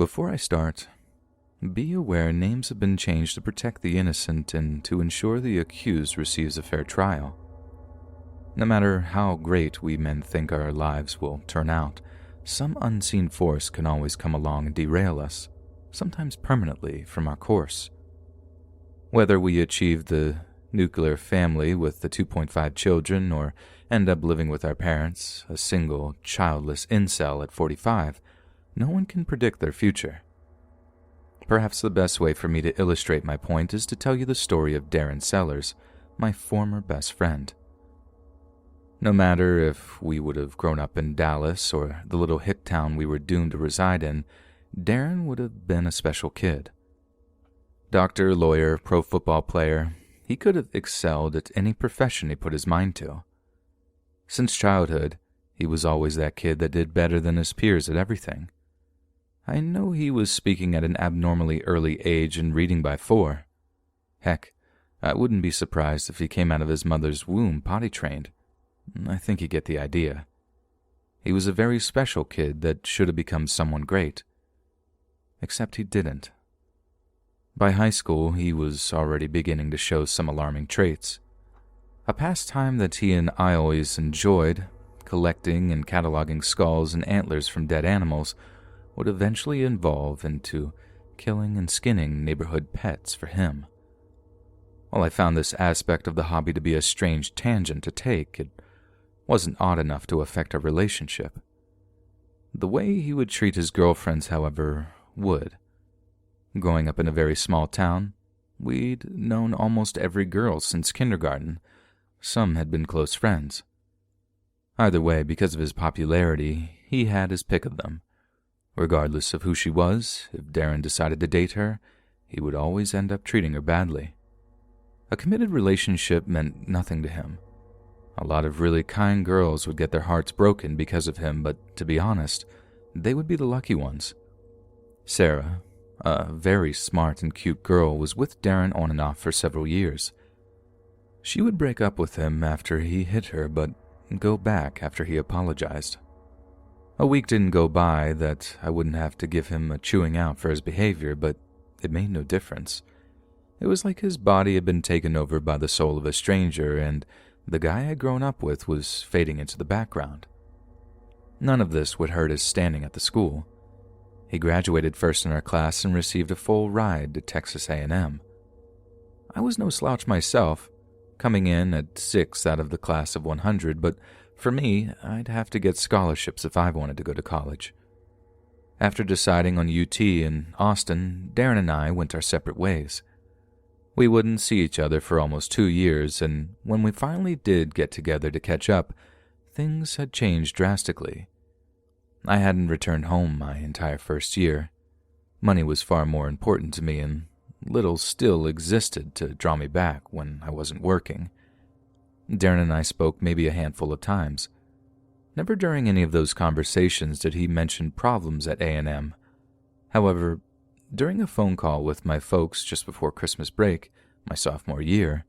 Before I start, be aware names have been changed to protect the innocent and to ensure the accused receives a fair trial. No matter how great we men think our lives will turn out, some unseen force can always come along and derail us, sometimes permanently, from our course. Whether we achieve the nuclear family with the 2.5 children or end up living with our parents, a single, childless incel at 45, no one can predict their future. Perhaps the best way for me to illustrate my point is to tell you the story of Darren Sellers, my former best friend. No matter if we would have grown up in Dallas or the little hick town we were doomed to reside in, Darren would have been a special kid. Doctor, lawyer, pro football player, he could have excelled at any profession he put his mind to. Since childhood, he was always that kid that did better than his peers at everything. I know he was speaking at an abnormally early age and reading by 4. Heck, I wouldn't be surprised if he came out of his mother's womb potty-trained. I think you get the idea. He was a very special kid that should have become someone great. Except he didn't. By high school, he was already beginning to show some alarming traits. A pastime that he and I always enjoyed, collecting and cataloging skulls and antlers from dead animals, would eventually evolve into killing and skinning neighborhood pets for him. While I found this aspect of the hobby to be a strange tangent to take, it wasn't odd enough to affect our relationship. The way he would treat his girlfriends, however, would. Growing up in a very small town, we'd known almost every girl since kindergarten. Some had been close friends. Either way, because of his popularity, he had his pick of them. Regardless of who she was, if Darren decided to date her, he would always end up treating her badly. A committed relationship meant nothing to him. A lot of really kind girls would get their hearts broken because of him, but to be honest, they would be the lucky ones. Sarah, a very smart and cute girl, was with Darren on and off for several years. She would break up with him after he hit her, but go back after he apologized. A week didn't go by that I wouldn't have to give him a chewing out for his behavior, but it made no difference. It was like his body had been taken over by the soul of a stranger, and the guy I'd grown up with was fading into the background. None of this would hurt his standing at the school. He graduated first in our class and received a full ride to Texas A&M. I was no slouch myself, coming in at 6th out of the class of 100, but for me, I'd have to get scholarships if I wanted to go to college. After deciding on UT in Austin, Darren and I went our separate ways. We wouldn't see each other for almost 2 years, and when we finally did get together to catch up, things had changed drastically. I hadn't returned home my entire first year. Money was far more important to me, and little still existed to draw me back when I wasn't working. Darren and I spoke maybe a handful of times. Never during any of those conversations did he mention problems at A&M. However, during a phone call with my folks just before Christmas break, my sophomore year,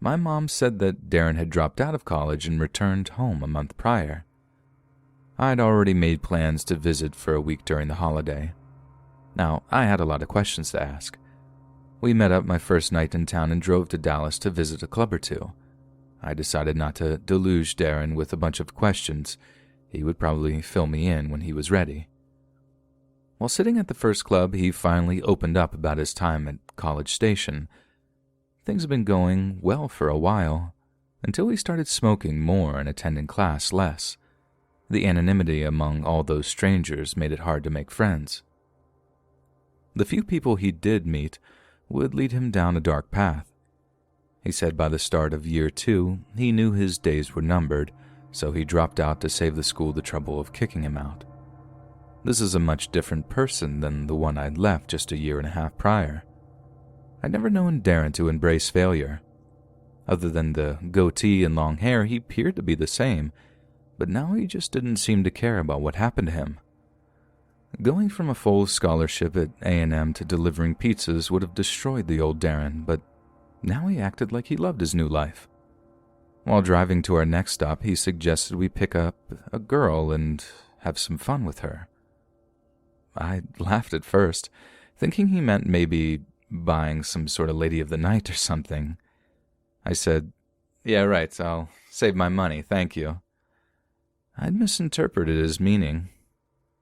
my mom said that Darren had dropped out of college and returned home a month prior. I'd already made plans to visit for a week during the holiday. Now, I had a lot of questions to ask. We met up my first night in town and drove to Dallas to visit a club or two. I decided not to deluge Darren with a bunch of questions. He would probably fill me in when he was ready. While sitting at the first club, he finally opened up about his time at College Station. Things had been going well for a while, until he started smoking more and attending class less. The anonymity among all those strangers made it hard to make friends. The few people he did meet would lead him down a dark path. He said by the start of year 2, he knew his days were numbered, so he dropped out to save the school the trouble of kicking him out. This is a much different person than the one I'd left just a year and a half prior. I'd never known Darren to embrace failure. Other than the goatee and long hair, he appeared to be the same, but now he just didn't seem to care about what happened to him. Going from a full scholarship at A&M to delivering pizzas would have destroyed the old Darren, but now he acted like he loved his new life. While driving to our next stop, he suggested we pick up a girl and have some fun with her. I laughed at first, thinking he meant maybe buying some sort of Lady of the Night or something. I said, "Yeah, right, I'll save my money, thank you." I'd misinterpreted his meaning.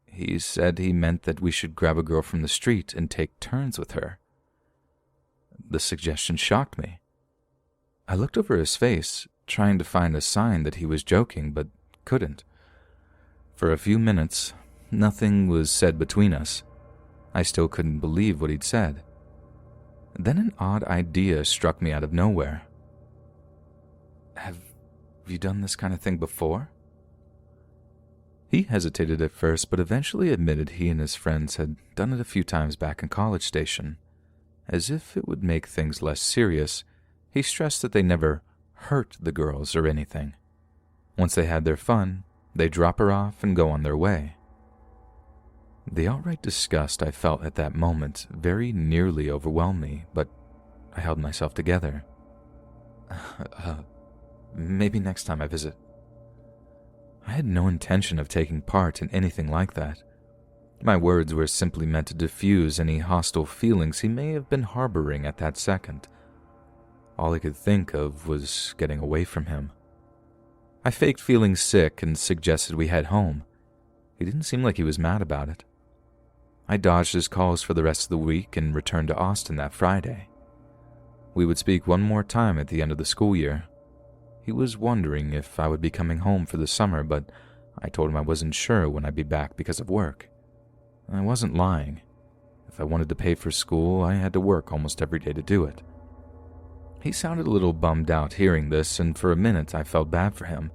He said he meant that we should grab a girl from the street and take turns with her. The suggestion shocked me. I looked over his face, trying to find a sign that he was joking, but couldn't. For a few minutes, nothing was said between us. I still couldn't believe what he'd said. Then an odd idea struck me out of nowhere. Have you done this kind of thing before? He hesitated at first, but eventually admitted he and his friends had done it a few times back in College Station. As if it would make things less serious, he stressed that they never hurt the girls or anything. Once they had their fun, they drop her off and go on their way. The outright disgust I felt at that moment very nearly overwhelmed me, but I held myself together. Maybe next time I visit. I had no intention of taking part in anything like that. My words were simply meant to diffuse any hostile feelings he may have been harboring at that second. All I could think of was getting away from him. I faked feeling sick and suggested we head home. He didn't seem like he was mad about it. I dodged his calls for the rest of the week and returned to Austin that Friday. We would speak one more time at the end of the school year. He was wondering if I would be coming home for the summer, but I told him I wasn't sure when I'd be back because of work. I wasn't lying. If I wanted to pay for school, I had to work almost every day to do it. He sounded a little bummed out hearing this, and for a minute I felt bad for him.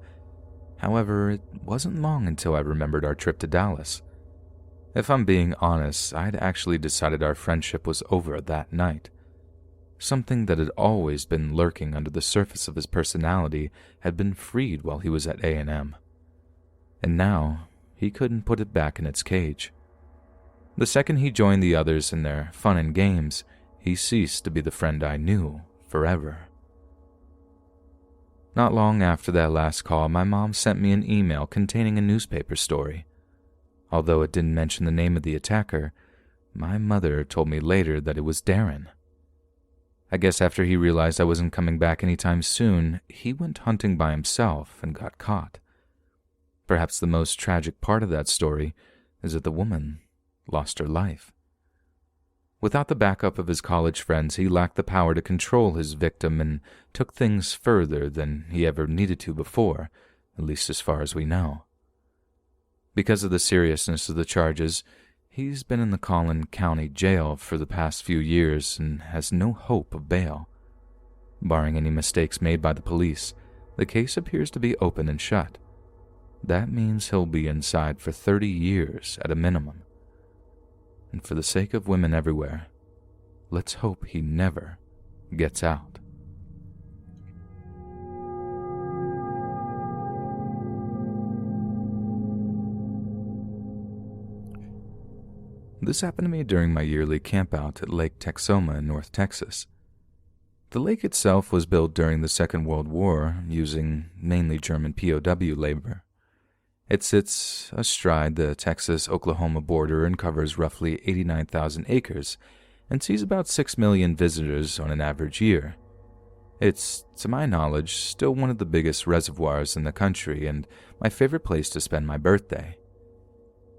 However, it wasn't long until I remembered our trip to Dallas. If I'm being honest, I'd actually decided our friendship was over that night. Something that had always been lurking under the surface of his personality had been freed while he was at A&M. And now, he couldn't put it back in its cage. The second he joined the others in their fun and games, he ceased to be the friend I knew forever. Not long after that last call, my mom sent me an email containing a newspaper story. Although it didn't mention the name of the attacker, my mother told me later that it was Darren. I guess after he realized I wasn't coming back anytime soon, he went hunting by himself and got caught. Perhaps the most tragic part of that story is that the woman lost her life. Without the backup of his college friends, he lacked the power to control his victim and took things further than he ever needed to before, at least as far as we know. Because of the seriousness of the charges, he's been in the Collin County Jail for the past few years and has no hope of bail. Barring any mistakes made by the police, the case appears to be open and shut. That means he'll be inside for 30 years at a minimum. And for the sake of women everywhere, let's hope he never gets out. This happened to me during my yearly campout at Lake Texoma in North Texas. The lake itself was built during the Second World War using mainly German POW labor. It sits astride the Texas-Oklahoma border and covers roughly 89,000 acres and sees about 6 million visitors on an average year. It's, to my knowledge, still one of the biggest reservoirs in the country and my favorite place to spend my birthday.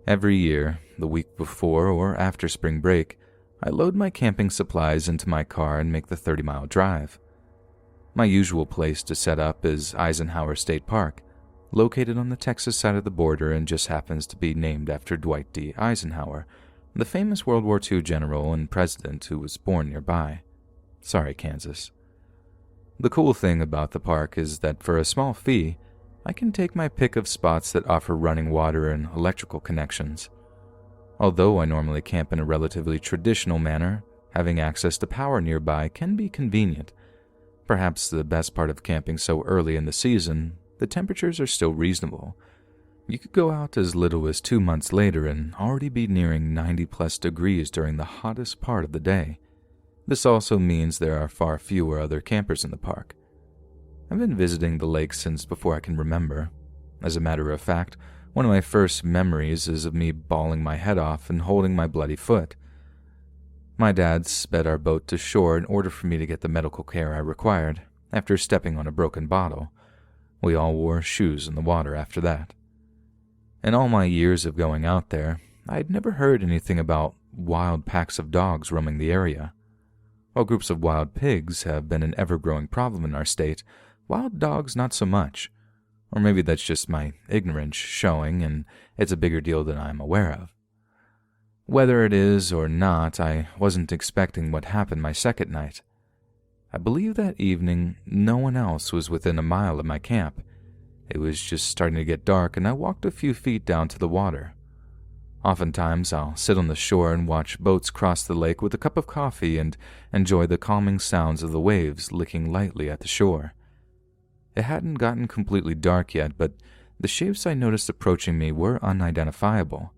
Every year, the week before or after spring break, I load my camping supplies into my car and make the 30-mile drive. My usual place to set up is Eisenhower State Park, located on the Texas side of the border and just happens to be named after Dwight D. Eisenhower, the famous World War II general and president who was born nearby. Sorry, Kansas. The cool thing about the park is that for a small fee, I can take my pick of spots that offer running water and electrical connections. Although I normally camp in a relatively traditional manner, having access to power nearby can be convenient. Perhaps the best part of camping so early in the season, the temperatures are still reasonable. You could go out as little as 2 months later and already be nearing 90+ degrees during the hottest part of the day. This also means there are far fewer other campers in the park. I've been visiting the lake since before I can remember. As a matter of fact, One of my first memories is of me bawling my head off and holding my bloody foot. My dad sped our boat to shore in order for me to get the medical care I required. After stepping on a broken bottle, we all wore shoes in the water after that. In all my years of going out there, I'd never heard anything about wild packs of dogs roaming the area. While groups of wild pigs have been an ever-growing problem in our state, wild dogs not so much. Or maybe that's just my ignorance showing, and it's a bigger deal than I'm aware of. Whether it is or not, I wasn't expecting what happened my second night. I believe that evening no one else was within a mile of my camp. It was just starting to get dark, and I walked a few feet down to the water. Oftentimes, I'll sit on the shore and watch boats cross the lake with a cup of coffee and enjoy the calming sounds of the waves licking lightly at the shore. It hadn't gotten completely dark yet, but the shapes I noticed approaching me were unidentifiable.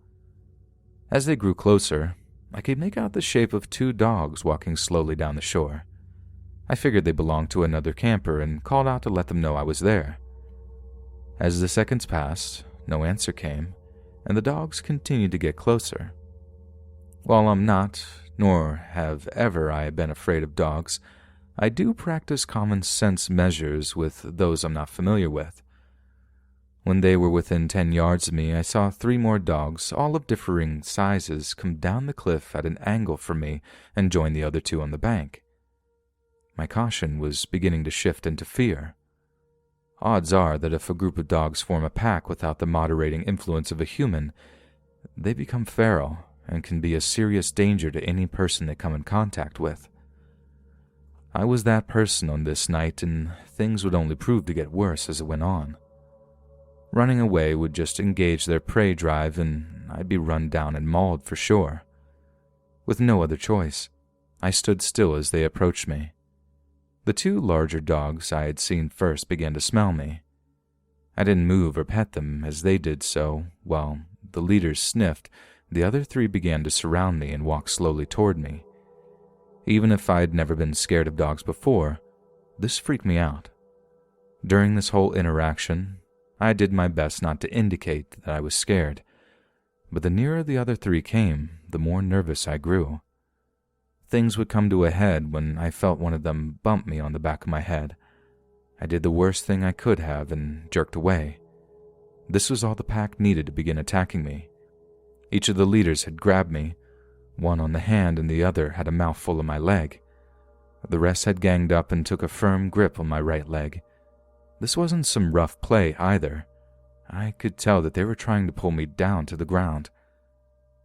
As they grew closer, I could make out the shape of 2 dogs walking slowly down the shore. I figured they belonged to another camper and called out to let them know I was there. As the seconds passed, no answer came, and the dogs continued to get closer. While I'm not, nor have ever I been afraid of dogs, I do practice common sense measures with those I'm not familiar with. When they were within 10 yards of me, I saw 3 more dogs, all of differing sizes, come down the cliff at an angle from me and join the other 2 on the bank. My caution was beginning to shift into fear. Odds are that if a group of dogs form a pack without the moderating influence of a human, they become feral and can be a serious danger to any person they come in contact with. I was that person on this night, and things would only prove to get worse as it went on. Running away would just engage their prey drive, and I'd be run down and mauled for sure. With no other choice, I stood still as they approached me. The 2 larger dogs I had seen first began to smell me. I didn't move or pet them. As they did so, while the leaders sniffed, the other 3 began to surround me and walk slowly toward me. Even if I'd never been scared of dogs before, this freaked me out. During this whole interaction, I did my best not to indicate that I was scared, but the nearer the other 3 came, the more nervous I grew. Things would come to a head when I felt one of them bump me on the back of my head. I did the worst thing I could have and jerked away. This was all the pack needed to begin attacking me. Each of the leaders had grabbed me, one on the hand and the other had a mouthful of my leg. The rest had ganged up and took a firm grip on my right leg. This wasn't some rough play either. I could tell that they were trying to pull me down to the ground.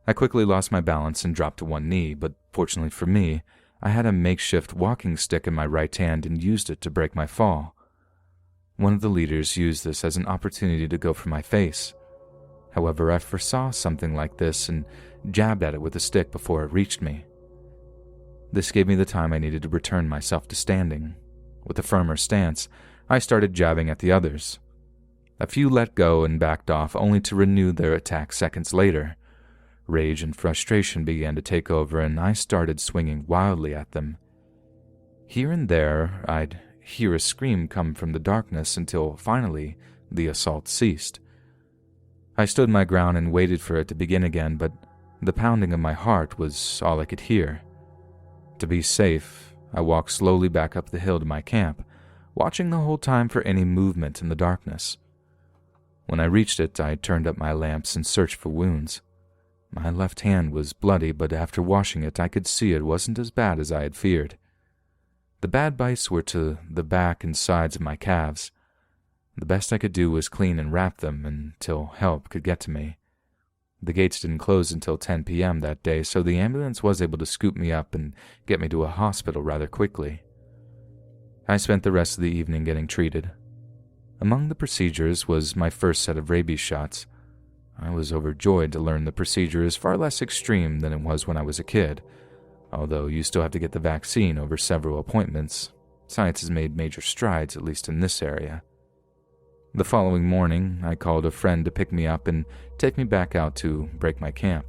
I quickly lost my balance and dropped to one knee, but fortunately for me, I had a makeshift walking stick in my right hand and used it to break my fall. One of the leaders used this as an opportunity to go for my face. However, I foresaw something like this and jabbed at it with a stick before it reached me. This gave me the time I needed to return myself to standing. With a firmer stance, I started jabbing at the others. A few let go and backed off, only to renew their attack seconds later. Rage and frustration began to take over, and I started swinging wildly at them. Here and there, I'd hear a scream come from the darkness until, finally, the assault ceased. I stood my ground and waited for it to begin again, but the pounding of my heart was all I could hear. To be safe, I walked slowly back up the hill to my camp, watching the whole time for any movement in the darkness. When I reached it, I turned up my lamps and searched for wounds. My left hand was bloody, but after washing it, I could see it wasn't as bad as I had feared. The bad bites were to the back and sides of my calves. The best I could do was clean and wrap them until help could get to me. The gates didn't close until 10 p.m. that day, so the ambulance was able to scoop me up and get me to a hospital rather quickly. I spent the rest of the evening getting treated. Among the procedures was my first set of rabies shots. I was overjoyed to learn the procedure is far less extreme than it was when I was a kid. Although you still have to get the vaccine over several appointments, science has made major strides, at least in this area. The following morning, I called a friend to pick me up and take me back out to break my camp.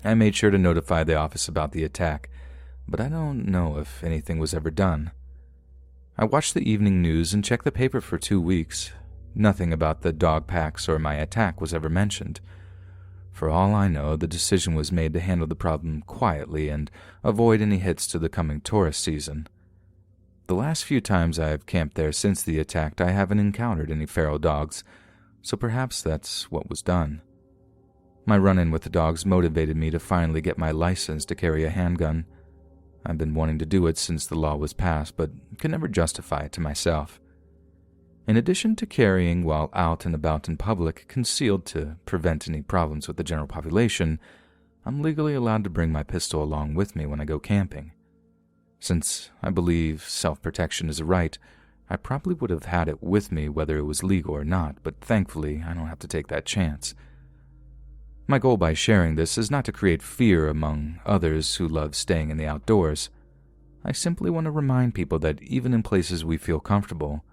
I made sure to notify the office about the attack, but I don't know if anything was ever done. I watched the evening news and checked the paper for 2 weeks. Nothing about the dog packs or my attack was ever mentioned. For all I know, the decision was made to handle the problem quietly and avoid any hits to the coming tourist season. The last few times I have camped there since the attack, I haven't encountered any feral dogs, so perhaps that's what was done. My run-in with the dogs motivated me to finally get my license to carry a handgun. I've been wanting to do it since the law was passed, but could never justify it to myself. In addition to carrying while out and about in public, concealed to prevent any problems with the general population, I'm legally allowed to bring my pistol along with me when I go camping. Since I believe self-protection is a right, I probably would have had it with me whether it was legal or not, but thankfully I don't have to take that chance. My goal by sharing this is not to create fear among others who love staying in the outdoors. I simply want to remind people that even in places we feel comfortable,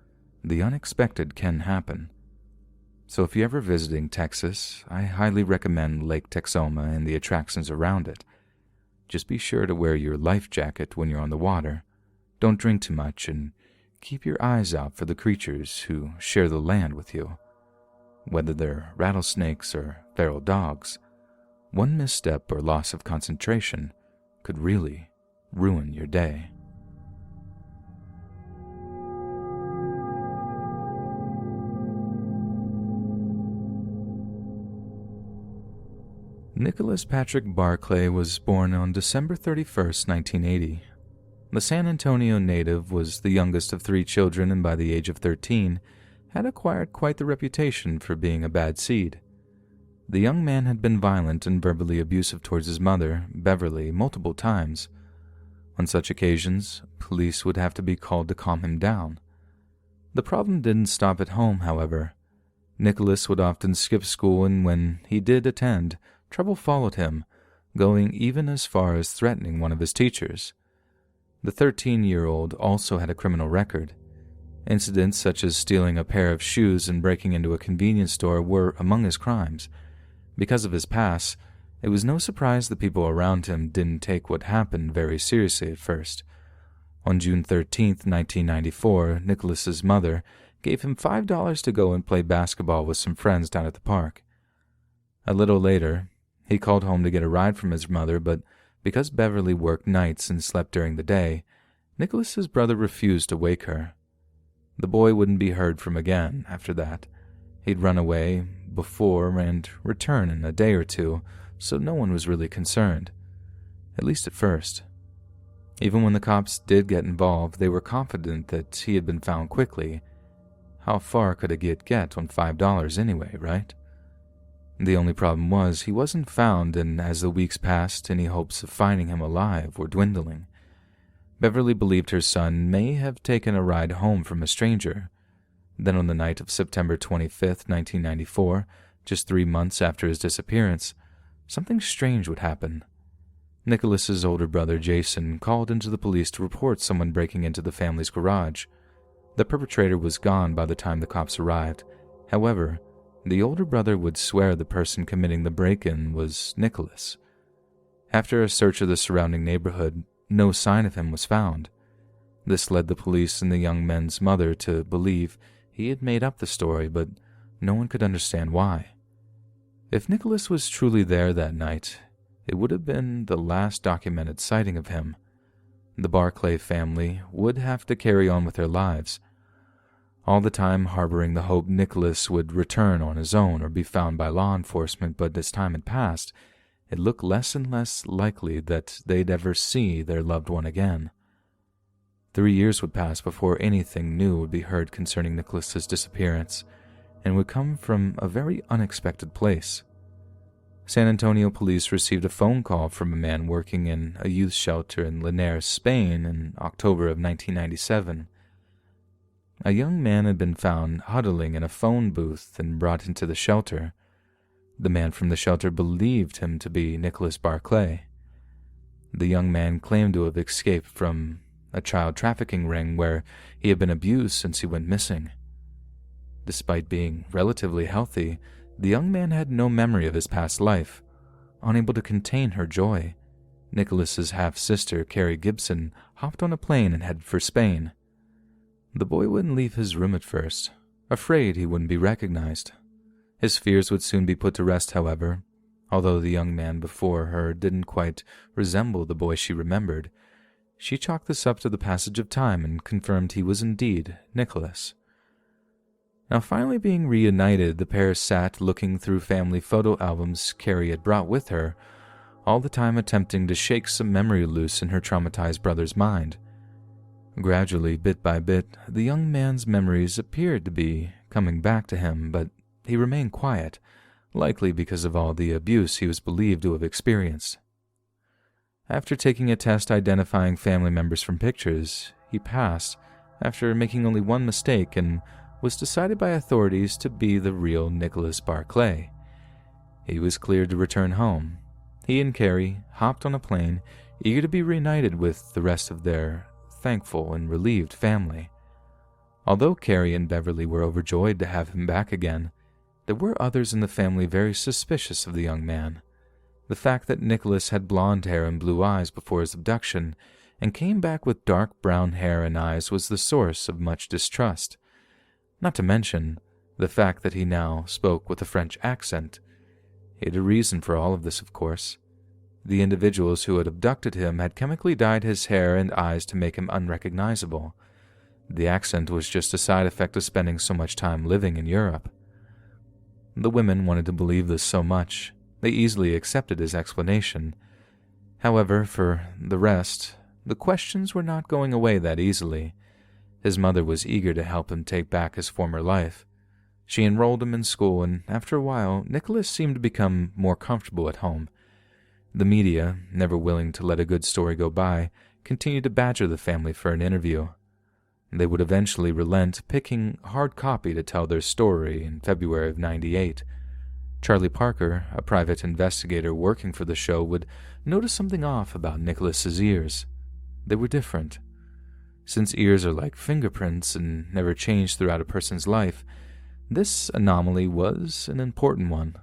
the unexpected can happen. So if you're ever visiting Texas, I highly recommend Lake Texoma and the attractions around it. Just be sure to wear your life jacket when you're on the water. Don't drink too much, and keep your eyes out for the creatures who share the land with you. Whether they're rattlesnakes or feral dogs, one misstep or loss of concentration could really ruin your day. Nicholas Patrick Barclay was born on December 31st, 1980. The San Antonio native was the youngest of 3 children and by the age of 13 had acquired quite the reputation for being a bad seed. The young man had been violent and verbally abusive towards his mother, Beverly, multiple times. On such occasions, police would have to be called to calm him down. The problem didn't stop at home, however. Nicholas would often skip school, and when he did attend, trouble followed him, going even as far as threatening one of his teachers. The 13-year-old also had a criminal record. Incidents such as stealing a pair of shoes and breaking into a convenience store were among his crimes. Because of his past, it was no surprise the people around him didn't take what happened very seriously at first. On June 13, 1994, Nicholas's mother gave him $5 to go and play basketball with some friends down at the park. A little later, he called home to get a ride from his mother, but because Beverly worked nights and slept during the day, Nicholas's brother refused to wake her. The boy wouldn't be heard from again after that. He'd run away before and return in a day or two, so no one was really concerned, at least at first. Even when the cops did get involved, they were confident that he had been found quickly. How far could a get on $5 anyway, right? The only problem was he wasn't found, and as the weeks passed, any hopes of finding him alive were dwindling. Beverly believed her son may have taken a ride home from a stranger. Then on the night of September 25th, 1994, just 3 months after his disappearance, something strange would happen. Nicholas's older brother, Jason, called into the police to report someone breaking into the family's garage. The perpetrator was gone by the time the cops arrived. However, the older brother would swear the person committing the break-in was Nicholas. After a search of the surrounding neighborhood, no sign of him was found. This led the police and the young men's mother to believe he had made up the story, but no one could understand why. If Nicholas was truly there that night, it would have been the last documented sighting of him. The Barclay family would have to carry on with their lives, all the time harboring the hope Nicholas would return on his own or be found by law enforcement, but as time had passed, it looked less and less likely that they'd ever see their loved one again. 3 years would pass before anything new would be heard concerning Nicholas's disappearance, and would come from a very unexpected place. San Antonio police received a phone call from a man working in a youth shelter in Linares, Spain in October of 1997. A young man had been found huddling in a phone booth and brought into the shelter. The man from the shelter believed him to be Nicholas Barclay. The young man claimed to have escaped from a child trafficking ring where he had been abused since he went missing. Despite being relatively healthy, the young man had no memory of his past life. Unable to contain her joy, Nicholas's half-sister, Carrie Gibson, hopped on a plane and headed for Spain. The boy wouldn't leave his room at first. afraid he wouldn't be recognized. His fears would soon be put to rest, however. Although the young man before her didn't quite resemble the boy she remembered, she chalked this up to the passage of time and confirmed he was indeed Nicholas. Now, finally being reunited, the pair sat looking through family photo albums Carrie had brought with her, all the time attempting to shake some memory loose in her traumatized brother's mind. Gradually, bit by bit, the young man's memories appeared to be coming back to him, but he remained quiet, likely because of all the abuse he was believed to have experienced. After taking a test identifying family members from pictures, he passed after making only one mistake and was decided by authorities to be the real Nicholas Barclay. He was cleared to return home. He and Carrie hopped on a plane, eager to be reunited with the rest of their thankful and relieved family. Although Carrie and Beverly were overjoyed to have him back again, there were others in the family very suspicious of the young man. The fact that Nicholas had blonde hair and blue eyes before his abduction and came back with dark brown hair and eyes was the source of much distrust. Not to mention the fact that he now spoke with a French accent. He had a reason for all of this, of course. The individuals who had abducted him had chemically dyed his hair and eyes to make him unrecognizable. The accent was just a side effect of spending so much time living in Europe. The women wanted to believe this so much, they easily accepted his explanation. However, for the rest, the questions were not going away that easily. His mother was eager to help him take back his former life. She enrolled him in school, and after a while, Nicholas seemed to become more comfortable at home. The media, never willing to let a good story go by, continued to badger the family for an interview. They would eventually relent, picking hard copy to tell their story in February of '98. Charlie Parker, a private investigator working for the show, would notice something off about Nicholas's ears. They were different. Since ears are like fingerprints and never change throughout a person's life, this anomaly was an important one.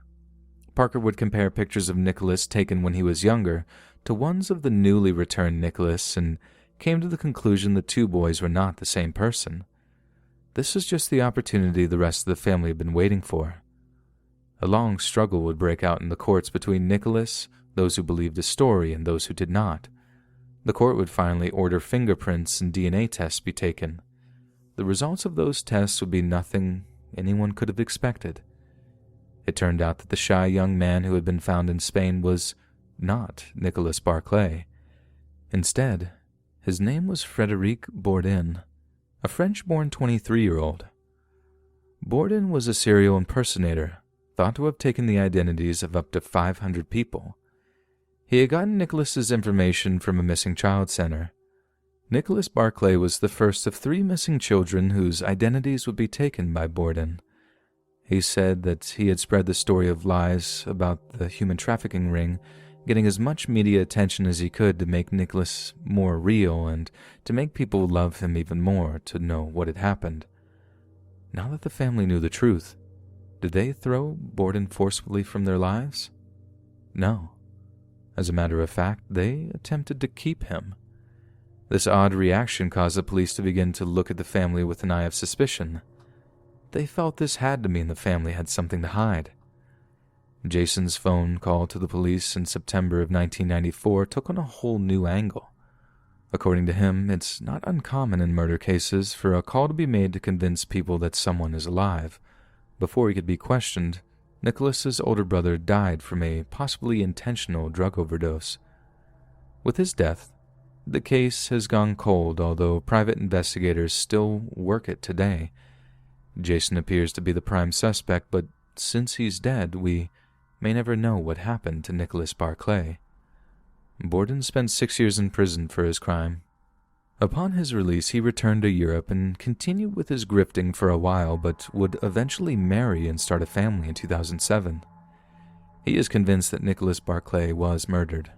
Parker would compare pictures of Nicholas taken when he was younger to ones of the newly returned Nicholas and came to the conclusion the two boys were not the same person. This was just the opportunity the rest of the family had been waiting for. A long struggle would break out in the courts between Nicholas, those who believed his story, and those who did not. The court would finally order fingerprints and DNA tests be taken. The results of those tests would be nothing anyone could have expected. It turned out that the shy young man who had been found in Spain was not Nicholas Barclay. Instead, his name was Frédéric Bourdin, a French-born 23-year-old. Bourdin was a serial impersonator, thought to have taken the identities of up to 500 people. He had gotten Nicholas's information from a missing child center. Nicholas Barclay was the first of 3 missing children whose identities would be taken by Bourdin. He said that he had spread the story of lies about the human trafficking ring, getting as much media attention as he could to make Nicholas more real and to make people love him even more to know what had happened. Now that the family knew the truth, did they throw Bourdin forcefully from their lives? No. As a matter of fact, they attempted to keep him. This odd reaction caused the police to begin to look at the family with an eye of suspicion. They felt this had to mean the family had something to hide. Jason's phone call to the police in September of 1994 took on a whole new angle. According to him, it's not uncommon in murder cases for a call to be made to convince people that someone is alive. Before he could be questioned, Nicholas's older brother died from a possibly intentional drug overdose. With his death, the case has gone cold, although private investigators still work it today. Jason appears to be the prime suspect, but since he's dead, we may never know what happened to Nicholas Barclay. Bourdin spent 6 years in prison for his crime. Upon his release, he returned to Europe and continued with his grifting for a while, but would eventually marry and start a family in 2007. He is convinced that Nicholas Barclay was murdered.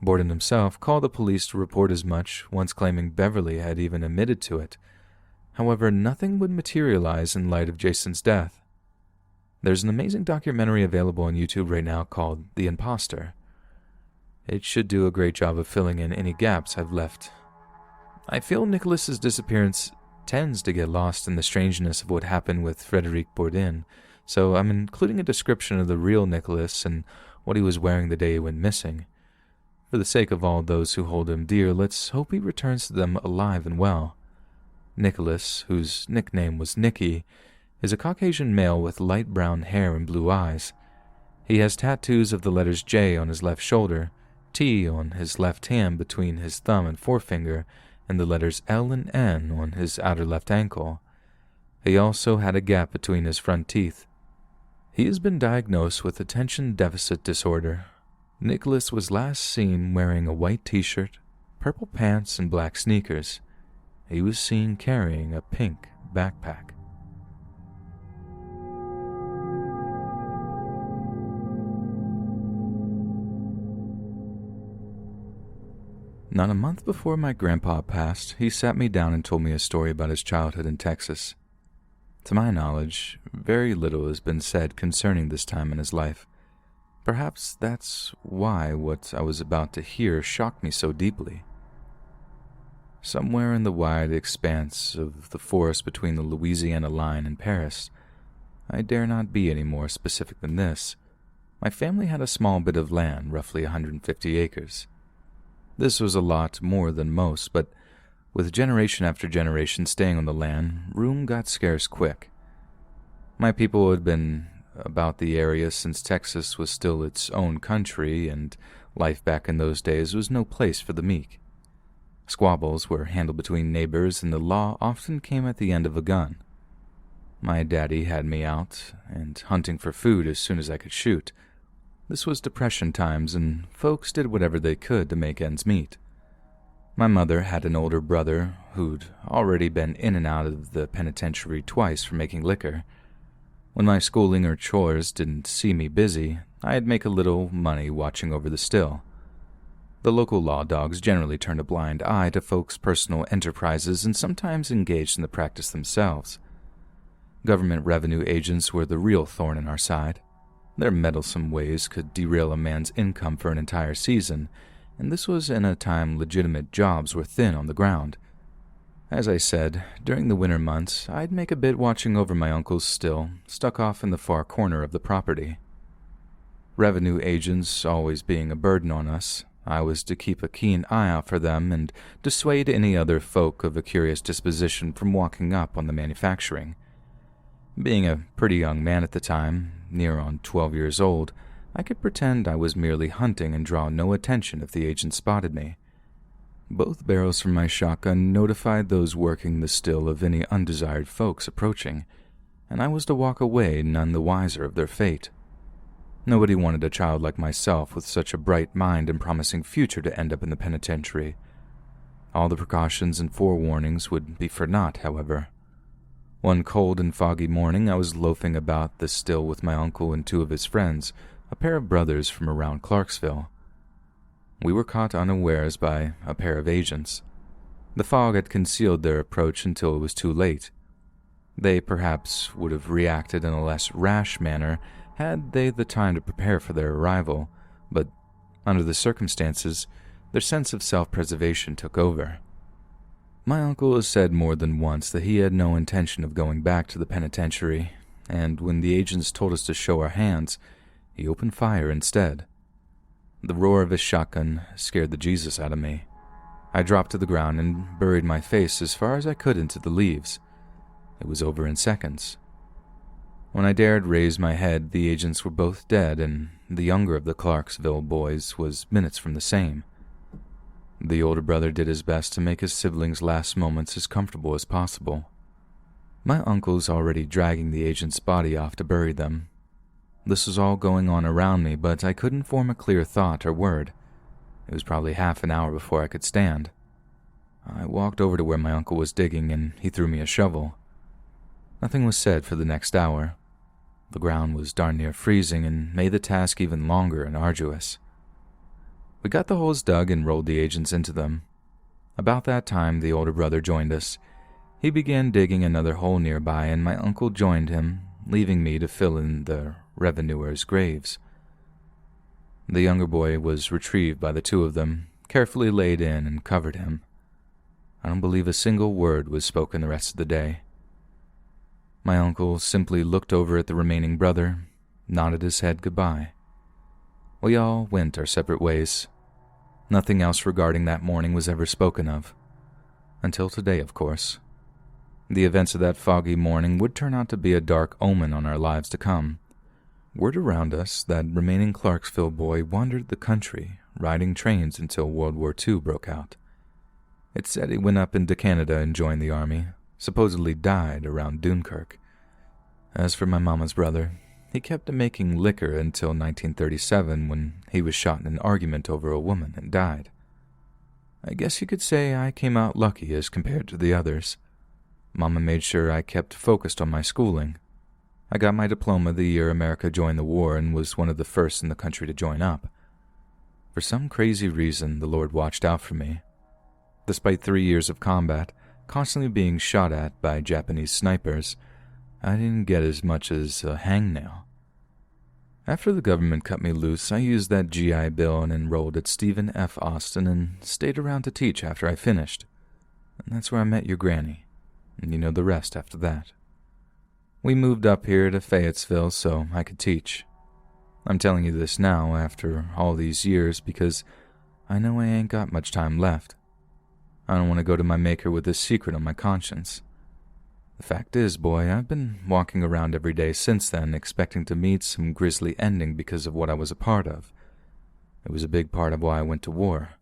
Bourdin himself called the police to report as much, once claiming Beverly had even admitted to it. However, nothing would materialize in light of Jason's death. There's an amazing documentary available on YouTube right now called The Imposter. It should do a great job of filling in any gaps I've left. I feel Nicholas's disappearance tends to get lost in the strangeness of what happened with Frederic Bourdin, so I'm including a description of the real Nicholas and what he was wearing the day he went missing. For the sake of all those who hold him dear, let's hope he returns to them alive and well. Nicholas, whose nickname was Nicky, is a Caucasian male with light brown hair and blue eyes. He has tattoos of the letters J on his left shoulder, T on his left hand between his thumb and forefinger, and the letters L and N on his outer left ankle. He also had a gap between his front teeth. He has been diagnosed with attention deficit disorder. Nicholas was last seen wearing a white t-shirt, purple pants, and black sneakers. He was seen carrying a pink backpack. Not a month before my grandpa passed, he sat me down and told me a story about his childhood in Texas. To my knowledge, very little has been said concerning this time in his life. Perhaps that's why what I was about to hear shocked me so deeply. Somewhere in the wide expanse of the forest between the Louisiana line and Paris, I dare not be any more specific than this, my family had a small bit of land, roughly 150 acres. This was a lot more than most, but with generation after generation staying on the land, room got scarce quick. My people had been about the area since Texas was still its own country, and life back in those days was no place for the meek. Squabbles were handled between neighbors, and the law often came at the end of a gun. My daddy had me out and hunting for food as soon as I could shoot. This was Depression times, and folks did whatever they could to make ends meet. My mother had an older brother who'd already been in and out of the penitentiary twice for making liquor. When my schooling or chores didn't see me busy, I'd make a little money watching over the still. The local law dogs generally turned a blind eye to folks' personal enterprises and sometimes engaged in the practice themselves. Government revenue agents were the real thorn in our side. Their meddlesome ways could derail a man's income for an entire season, and this was in a time legitimate jobs were thin on the ground. As I said, during the winter months, I'd make a bit watching over my uncle's still, stuck off in the far corner of the property. Revenue agents always being a burden on us, I was to keep a keen eye out for them and dissuade any other folk of a curious disposition from walking up on the manufacturing. Being a pretty young man at the time, near on 12 years old, I could pretend I was merely hunting and draw no attention if the agent spotted me. Both barrels from my shotgun notified those working the still of any undesired folks approaching, and I was to walk away none the wiser of their fate. Nobody wanted a child like myself with such a bright mind and promising future to end up in the penitentiary. All the precautions and forewarnings would be for naught, however. One cold and foggy morning I was loafing about the still with my uncle and two of his friends, a pair of brothers from around Clarksville. We were caught unawares by a pair of agents. The fog had concealed their approach until it was too late. They perhaps would have reacted in a less rash manner had they the time to prepare for their arrival, but under the circumstances, their sense of self-preservation took over. My uncle has said more than once that he had no intention of going back to the penitentiary, and when the agents told us to show our hands, he opened fire instead. The roar of his shotgun scared the Jesus out of me. I dropped to the ground and buried my face as far as I could into the leaves. It was over in seconds. When I dared raise my head, the agents were both dead, and the younger of the Clarksville boys was minutes from the same. The older brother did his best to make his siblings' last moments as comfortable as possible. My uncle's already dragging the agent's body off to bury them. This was all going on around me, but I couldn't form a clear thought or word. It was probably half an hour before I could stand. I walked over to where my uncle was digging, and he threw me a shovel. Nothing was said for the next hour. The ground was darn near freezing and made the task even longer and arduous. We got the holes dug and rolled the agents into them. About that time, the older brother joined us. He began digging another hole nearby, and my uncle joined him, leaving me to fill in the revenuers' graves. The younger boy was retrieved by the two of them, carefully laid in and covered him. I don't believe a single word was spoken the rest of the day. My uncle simply looked over at the remaining brother, nodded his head goodbye. We all went our separate ways. Nothing else regarding that morning was ever spoken of. Until today, of course. The events of that foggy morning would turn out to be a dark omen on our lives to come. Word around us that remaining Clarksville boy wandered the country, riding trains until World War II broke out. It said he went up into Canada and joined the army, supposedly died around Dunkirk. As for my mama's brother, he kept making liquor until 1937 when he was shot in an argument over a woman and died. I guess you could say I came out lucky as compared to the others. Mama made sure I kept focused on my schooling. I got my diploma the year America joined the war and was one of the first in the country to join up. For some crazy reason, the Lord watched out for me. Despite 3 years of combat, constantly being shot at by Japanese snipers, I didn't get as much as a hangnail. After the government cut me loose, I used that GI Bill and enrolled at Stephen F. Austin and stayed around to teach after I finished. And that's where I met your granny, and you know the rest after that. We moved up here to Fayetteville so I could teach. I'm telling you this now after all these years because I know I ain't got much time left. I don't want to go to my maker with this secret on my conscience. The fact is, boy, I've been walking around every day since then expecting to meet some grisly ending because of what I was a part of. It was a big part of why I went to war.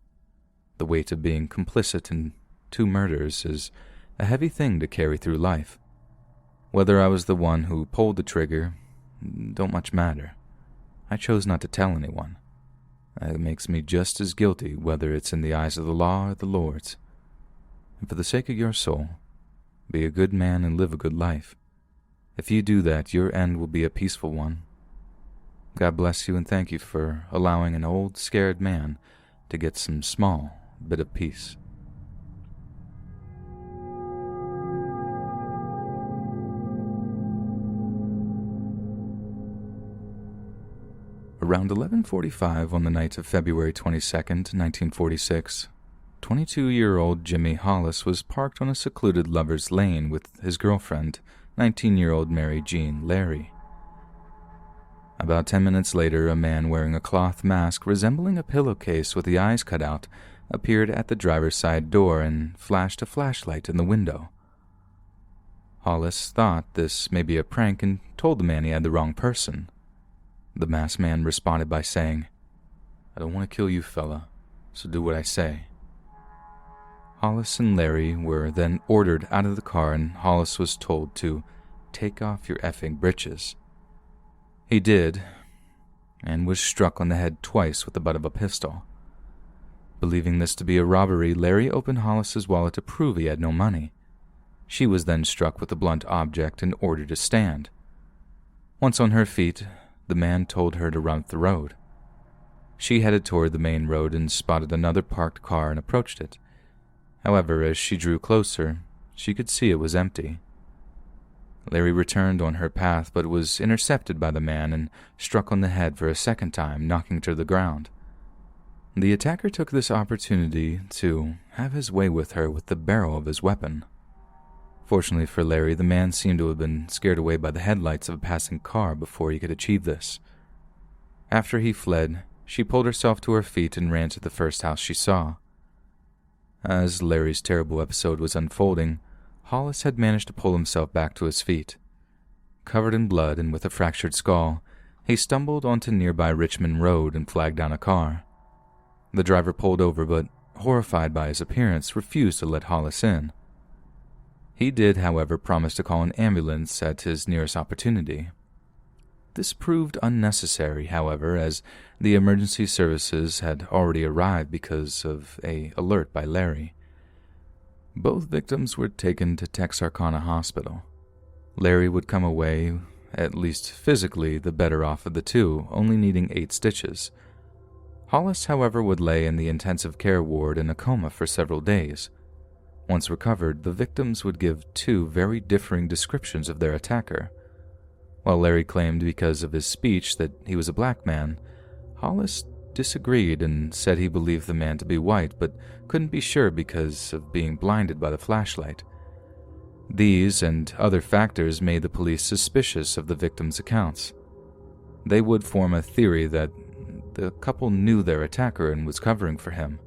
The weight of being complicit in 2 murders is a heavy thing to carry through life. Whether I was the one who pulled the trigger, don't much matter. I chose not to tell anyone. That makes me just as guilty whether it's in the eyes of the law or the Lord's. And for the sake of your soul, be a good man and live a good life. If you do that, your end will be a peaceful one. God bless you and thank you for allowing an old, scared man to get some small bit of peace. Around 11:45 on the night of February 22nd, 1946, 22-year-old Jimmy Hollis was parked on a secluded lover's lane with his girlfriend, 19-year-old Mary Jean Larry. About 10 minutes later, a man wearing a cloth mask resembling a pillowcase with the eyes cut out appeared at the driver's side door and flashed a flashlight in the window. Hollis thought this may be a prank and told the man he had the wrong person. The masked man responded by saying, "I don't want to kill you, fella, so do what I say." Hollis and Larry were then ordered out of the car and Hollis was told to take off your effing britches. He did, and was struck on the head twice with the butt of a pistol. Believing this to be a robbery, Larry opened Hollis's wallet to prove he had no money. She was then struck with the blunt object and ordered to stand. Once on her feet, the man told her to run up the road. She headed toward the main road and spotted another parked car and approached it. However, as she drew closer, she could see it was empty. Larry returned on her path but was intercepted by the man and struck on the head for a second time, knocking her to the ground. The attacker took this opportunity to have his way with her with the barrel of his weapon. Fortunately for Larry, the man seemed to have been scared away by the headlights of a passing car before he could achieve this. After he fled, she pulled herself to her feet and ran to the first house she saw. As Larry's terrible episode was unfolding, Hollis had managed to pull himself back to his feet. Covered in blood and with a fractured skull, he stumbled onto nearby Richmond Road and flagged down a car. The driver pulled over but, horrified by his appearance, refused to let Hollis in. He did, however, promise to call an ambulance at his nearest opportunity. This proved unnecessary, however, as the emergency services had already arrived because of an alert by Larry. Both victims were taken to Texarkana Hospital. Larry would come away, at least physically, the better off of the two, only needing 8 stitches. Hollis, however, would lay in the intensive care ward in a coma for several days. Once recovered, the victims would give 2 very differing descriptions of their attacker. While Larry claimed because of his speech that he was a black man, Hollis disagreed and said he believed the man to be white, but couldn't be sure because of being blinded by the flashlight. These and other factors made the police suspicious of the victim's accounts. They would form a theory that the couple knew their attacker and was covering for him.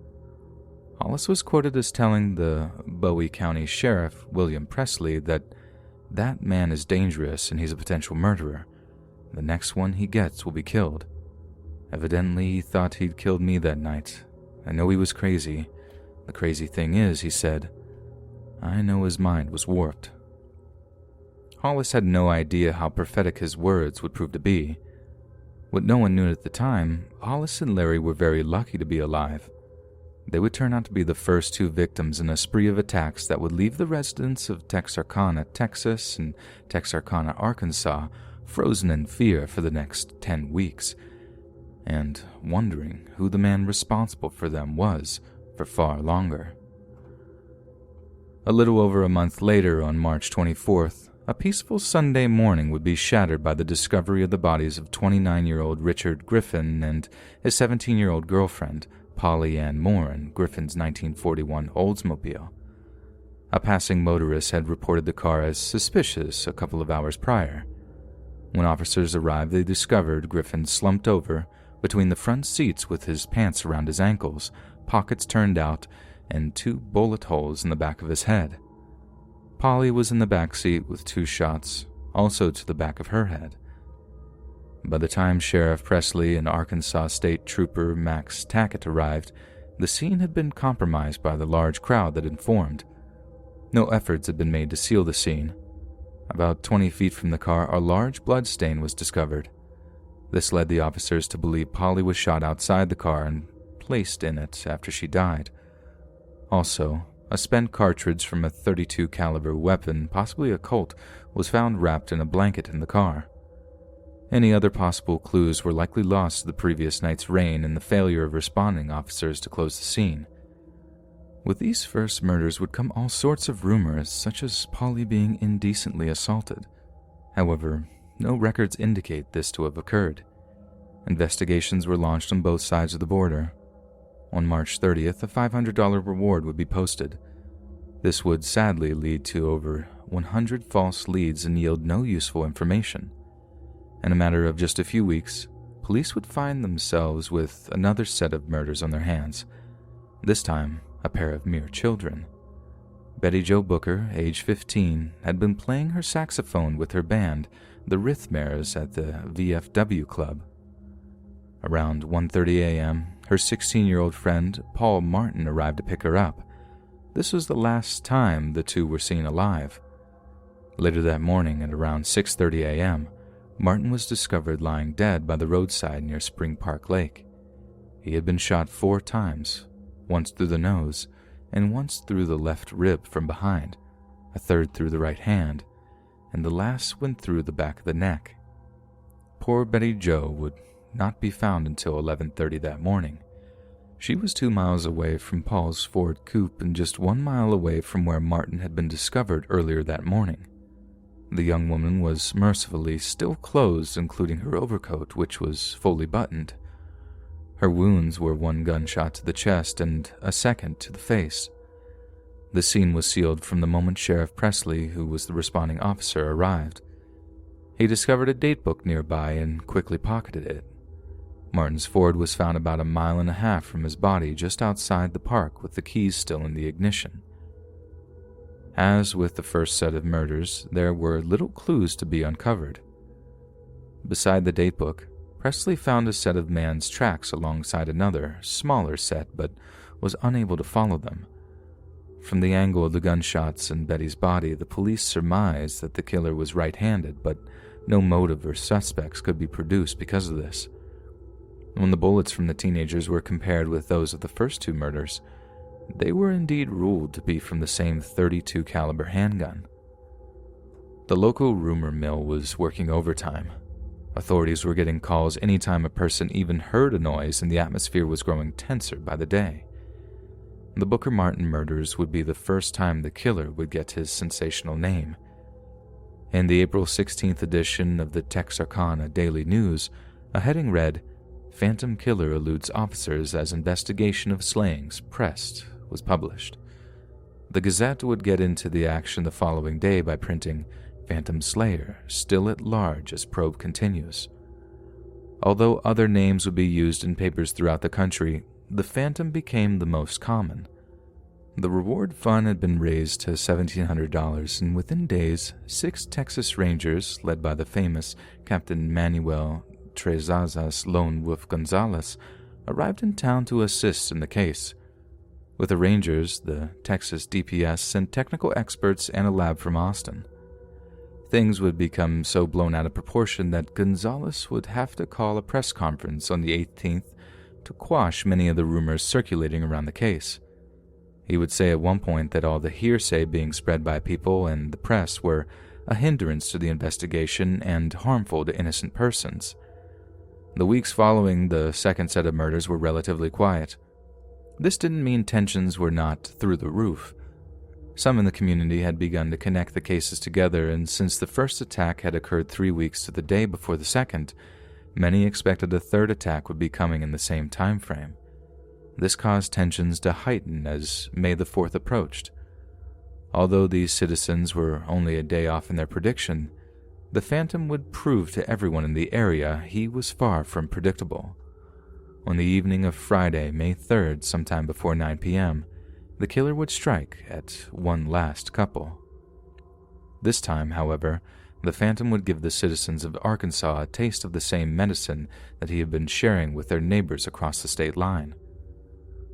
Hollis was quoted as telling the Bowie County Sheriff, William Presley, that man is dangerous and he's a potential murderer. The next one he gets will be killed. Evidently, he thought he'd killed me that night. I know he was crazy. The crazy thing is, he said, I know his mind was warped. Hollis had no idea how prophetic his words would prove to be. What no one knew at the time, Hollis and Larry were very lucky to be alive. They would turn out to be the first two victims in a spree of attacks that would leave the residents of Texarkana, Texas and Texarkana, Arkansas frozen in fear for the next 10 weeks, and wondering who the man responsible for them was for far longer. A little over a month later, on March 24th, a peaceful Sunday morning would be shattered by the discovery of the bodies of 29-year-old Richard Griffin and his 17-year-old girlfriend, Polly Ann Moore, in Griffin's 1941 Oldsmobile. A passing motorist had reported the car as suspicious a couple of hours prior. When officers arrived, they discovered Griffin slumped over between the front seats with his pants around his ankles, pockets turned out, and 2 bullet holes in the back of his head. Polly was in the back seat with 2 shots, also to the back of her head. By the time Sheriff Presley and Arkansas State Trooper Max Tackett arrived, the scene had been compromised by the large crowd that had formed. No efforts had been made to seal the scene. About 20 feet from the car, a large blood stain was discovered. This led the officers to believe Polly was shot outside the car and placed in it after she died. Also, a spent cartridge from a .32 caliber weapon, possibly a Colt, was found wrapped in a blanket in the car. Any other possible clues were likely lost to the previous night's rain and the failure of responding officers to close the scene. With these first murders would come all sorts of rumors, such as Polly being indecently assaulted. However, no records indicate this to have occurred. Investigations were launched on both sides of the border. On March 30th, a $500 reward would be posted. This would sadly lead to over 100 false leads and yield no useful information. In a matter of just a few weeks, police would find themselves with another set of murders on their hands, this time a pair of mere children. Betty Jo Booker, age 15, had been playing her saxophone with her band, the Rhythmares, at the VFW Club. Around 1:30 a.m., her 16-year-old friend, Paul Martin, arrived to pick her up. This was the last time the two were seen alive. Later that morning, at around 6:30 a.m., Martin was discovered lying dead by the roadside near Spring Park Lake. He had been shot 4 times, once through the nose, and once through the left rib from behind, a third through the right hand, and the last went through the back of the neck. Poor Betty Jo would not be found until 11:30 that morning. She was 2 miles away from Paul's Ford coupe and just 1 mile away from where Martin had been discovered earlier that morning. The young woman was mercifully still clothed, including her overcoat, which was fully buttoned. Her wounds were 1 gunshot to the chest and a second to the face. The scene was sealed from the moment Sheriff Presley, who was the responding officer, arrived. He discovered a datebook nearby and quickly pocketed it. Martin's Ford was found about 1.5 miles from his body just outside the park with the keys still in the ignition. As with the first set of murders, there were little clues to be uncovered. Beside the datebook, Presley found a set of man's tracks alongside another, smaller set, but was unable to follow them. From the angle of the gunshots in Betty's body, the police surmised that the killer was right-handed, but no motive or suspects could be produced because of this. When the bullets from the teenagers were compared with those of the first 2 murders, they were indeed ruled to be from the same .32 caliber handgun. The local rumor mill was working overtime. Authorities were getting calls anytime a person even heard a noise, and the atmosphere was growing tenser by the day. The Booker Martin murders would be the first time the killer would get his sensational name. In the April 16th edition of the Texarkana Daily News, a heading read, Phantom Killer Eludes Officers as Investigation of Slayings pressed was published. The Gazette would get into the action the following day by printing Phantom Slayer Still at Large as Probe Continues. Although other names would be used in papers throughout the country, the Phantom became the most common. The reward fund had been raised to $1,700, and within days, 6 Texas Rangers, led by the famous Captain Manuel Trezazas Lone Wolf Gonzalez, arrived in town to assist in the case. With the Rangers, the Texas DPS sent technical experts and a lab from Austin. Things would become so blown out of proportion that Gonzalez would have to call a press conference on the 18th to quash many of the rumors circulating around the case. He would say at one point that all the hearsay being spread by people and the press were a hindrance to the investigation and harmful to innocent persons. The weeks following the second set of murders were relatively quiet. This didn't mean tensions were not through the roof. Some in the community had begun to connect the cases together, and since the first attack had occurred 3 weeks to the day before the second, many expected a third attack would be coming in the same time frame. This caused tensions to heighten as May the 4th approached. Although these citizens were only a day off in their prediction, the Phantom would prove to everyone in the area he was far from predictable. On the evening of Friday, May 3rd, sometime before 9 p.m., the killer would strike at one last couple. This time, however, the Phantom would give the citizens of Arkansas a taste of the same medicine that he had been sharing with their neighbors across the state line.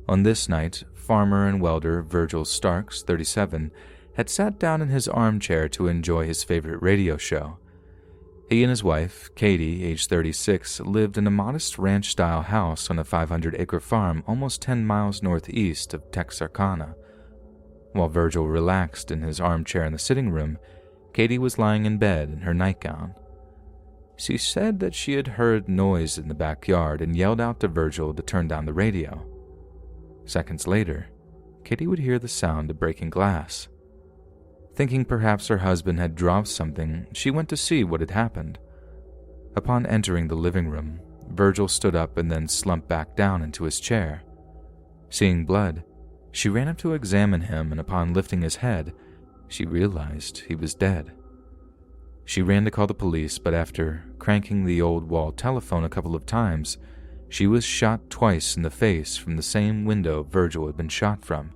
On this night, farmer and welder Virgil Starks, 37, had sat down in his armchair to enjoy his favorite radio show. He and his wife, Katie, age 36, lived in a modest ranch-style house on a 500-acre farm almost 10 miles northeast of Texarkana. While Virgil relaxed in his armchair in the sitting room, Katie was lying in bed in her nightgown. She said that she had heard noise in the backyard and yelled out to Virgil to turn down the radio. Seconds later, Katie would hear the sound of breaking glass. Thinking perhaps her husband had dropped something, she went to see what had happened. Upon entering the living room, Virgil stood up and then slumped back down into his chair. Seeing blood, she ran up to examine him, and upon lifting his head, she realized he was dead. She ran to call the police, but after cranking the old wall telephone a couple of times, she was shot twice in the face from the same window Virgil had been shot from.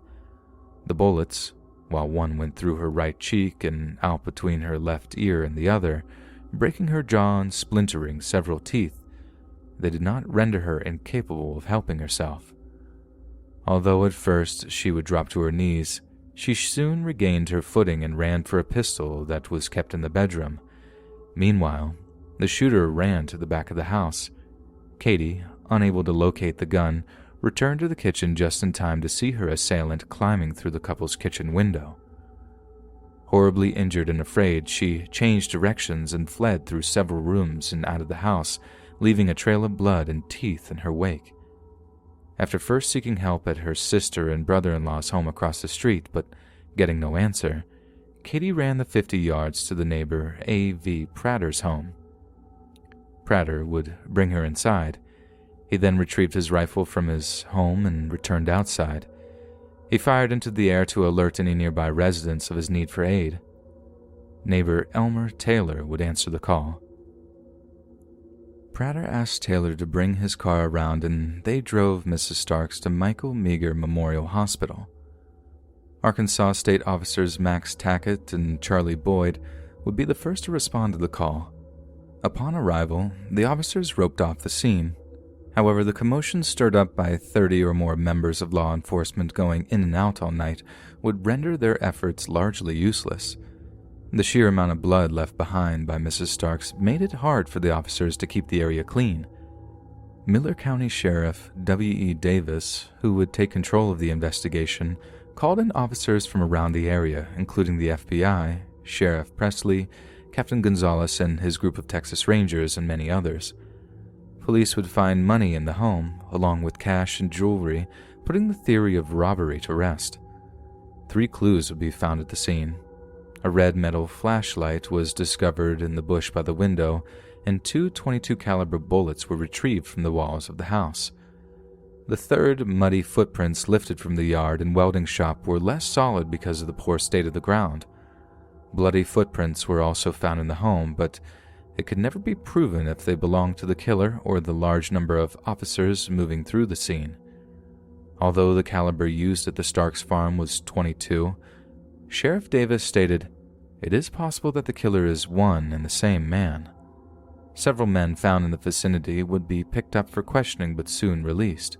The bullets, while one went through her right cheek and out between her left ear and the other, breaking her jaw and splintering several teeth, they did not render her incapable of helping herself. Although at first she would drop to her knees, she soon regained her footing and ran for a pistol that was kept in the bedroom. Meanwhile, the shooter ran to the back of the house. Katie, unable to locate the gun, returned to the kitchen just in time to see her assailant climbing through the couple's kitchen window. Horribly injured and afraid, she changed directions and fled through several rooms and out of the house, leaving a trail of blood and teeth in her wake. After first seeking help at her sister and brother-in-law's home across the street, but getting no answer, Katie ran the 50 yards to the neighbor A.V. Prater's home. Prater would bring her inside. He then retrieved his rifle from his home and returned outside. He fired into the air to alert any nearby residents of his need for aid. Neighbor Elmer Taylor would answer the call. Prater asked Taylor to bring his car around, and they drove Mrs. Starks to Michael Meager Memorial Hospital. Arkansas State Officers Max Tackett and Charlie Boyd would be the first to respond to the call. Upon arrival, the officers roped off the scene. However, the commotion stirred up by 30 or more members of law enforcement going in and out all night would render their efforts largely useless. The sheer amount of blood left behind by Mrs. Starks made it hard for the officers to keep the area clean. Miller County Sheriff W.E. Davis, who would take control of the investigation, called in officers from around the area, including the FBI, Sheriff Presley, Captain Gonzalez and his group of Texas Rangers, and many others. Police would find money in the home, along with cash and jewelry, putting the theory of robbery to rest. 3 clues would be found at the scene. A red metal flashlight was discovered in the bush by the window, and two .22 caliber bullets were retrieved from the walls of the house. The third, muddy footprints lifted from the yard and welding shop were less solid because of the poor state of the ground. Bloody footprints were also found in the home, but it could never be proven if they belonged to the killer or the large number of officers moving through the scene. Although the caliber used at the Starks farm was .22, Sheriff Davis stated, "It is possible that the killer is one and the same man." Several men found in the vicinity would be picked up for questioning but soon released.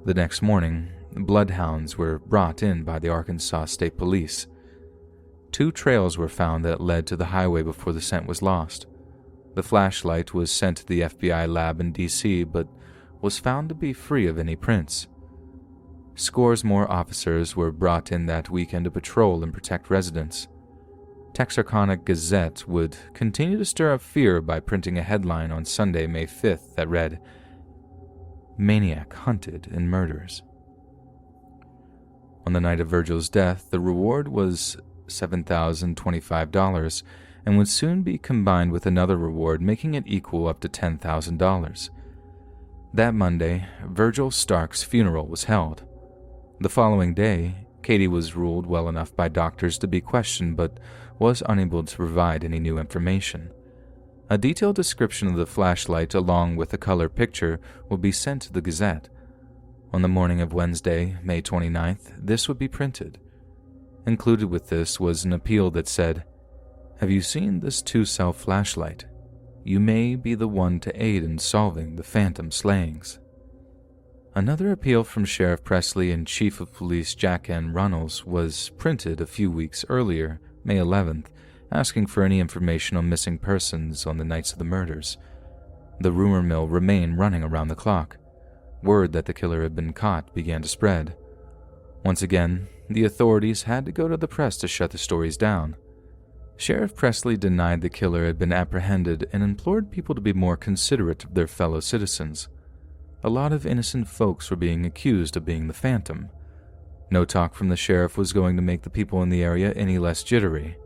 The next morning, bloodhounds were brought in by the Arkansas State Police. 2 trails were found that led to the highway before the scent was lost. The flashlight was sent to the FBI lab in D.C., but was found to be free of any prints. Scores more officers were brought in that weekend to patrol and protect residents. Texarkana Gazette would continue to stir up fear by printing a headline on Sunday, May 5th that read, "Maniac Hunted and Murders." On the night of Virgil's death, the reward was $7,025 and would soon be combined with another reward, making it equal up to $10,000. That Monday, Virgil Stark's funeral was held. The following day, Katie was ruled well enough by doctors to be questioned but was unable to provide any new information. A detailed description of the flashlight along with a color picture would be sent to the Gazette. On the morning of Wednesday, May 29th, this would be printed. Included with this was an appeal that said, "Have you seen this 2-cell flashlight? You may be the one to aid in solving the phantom slayings." Another appeal from Sheriff Presley and Chief of Police Jack N. Runnels was printed a few weeks earlier, May 11th, asking for any information on missing persons on the nights of the murders. The rumor mill remained running around the clock. Word that the killer had been caught began to spread. Once again, the authorities had to go to the press to shut the stories down. Sheriff Presley denied the killer had been apprehended and implored people to be more considerate of their fellow citizens. A lot of innocent folks were being accused of being the phantom. No talk from the sheriff was going to make the people in the area any less jittery.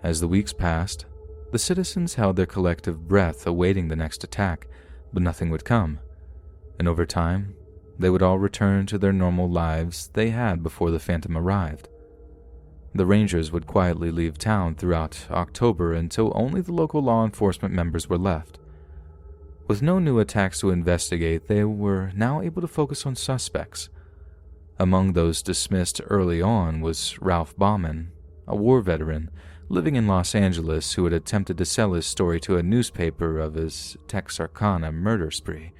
As the weeks passed, the citizens held their collective breath awaiting the next attack, but nothing would come. And over time, they would all return to their normal lives they had before the phantom arrived. The Rangers would quietly leave town throughout October until only the local law enforcement members were left. With no new attacks to investigate, they were now able to focus on suspects. Among those dismissed early on was Ralph Bauman, a war veteran living in Los Angeles who had attempted to sell his story to a newspaper of his Texarkana murder spree.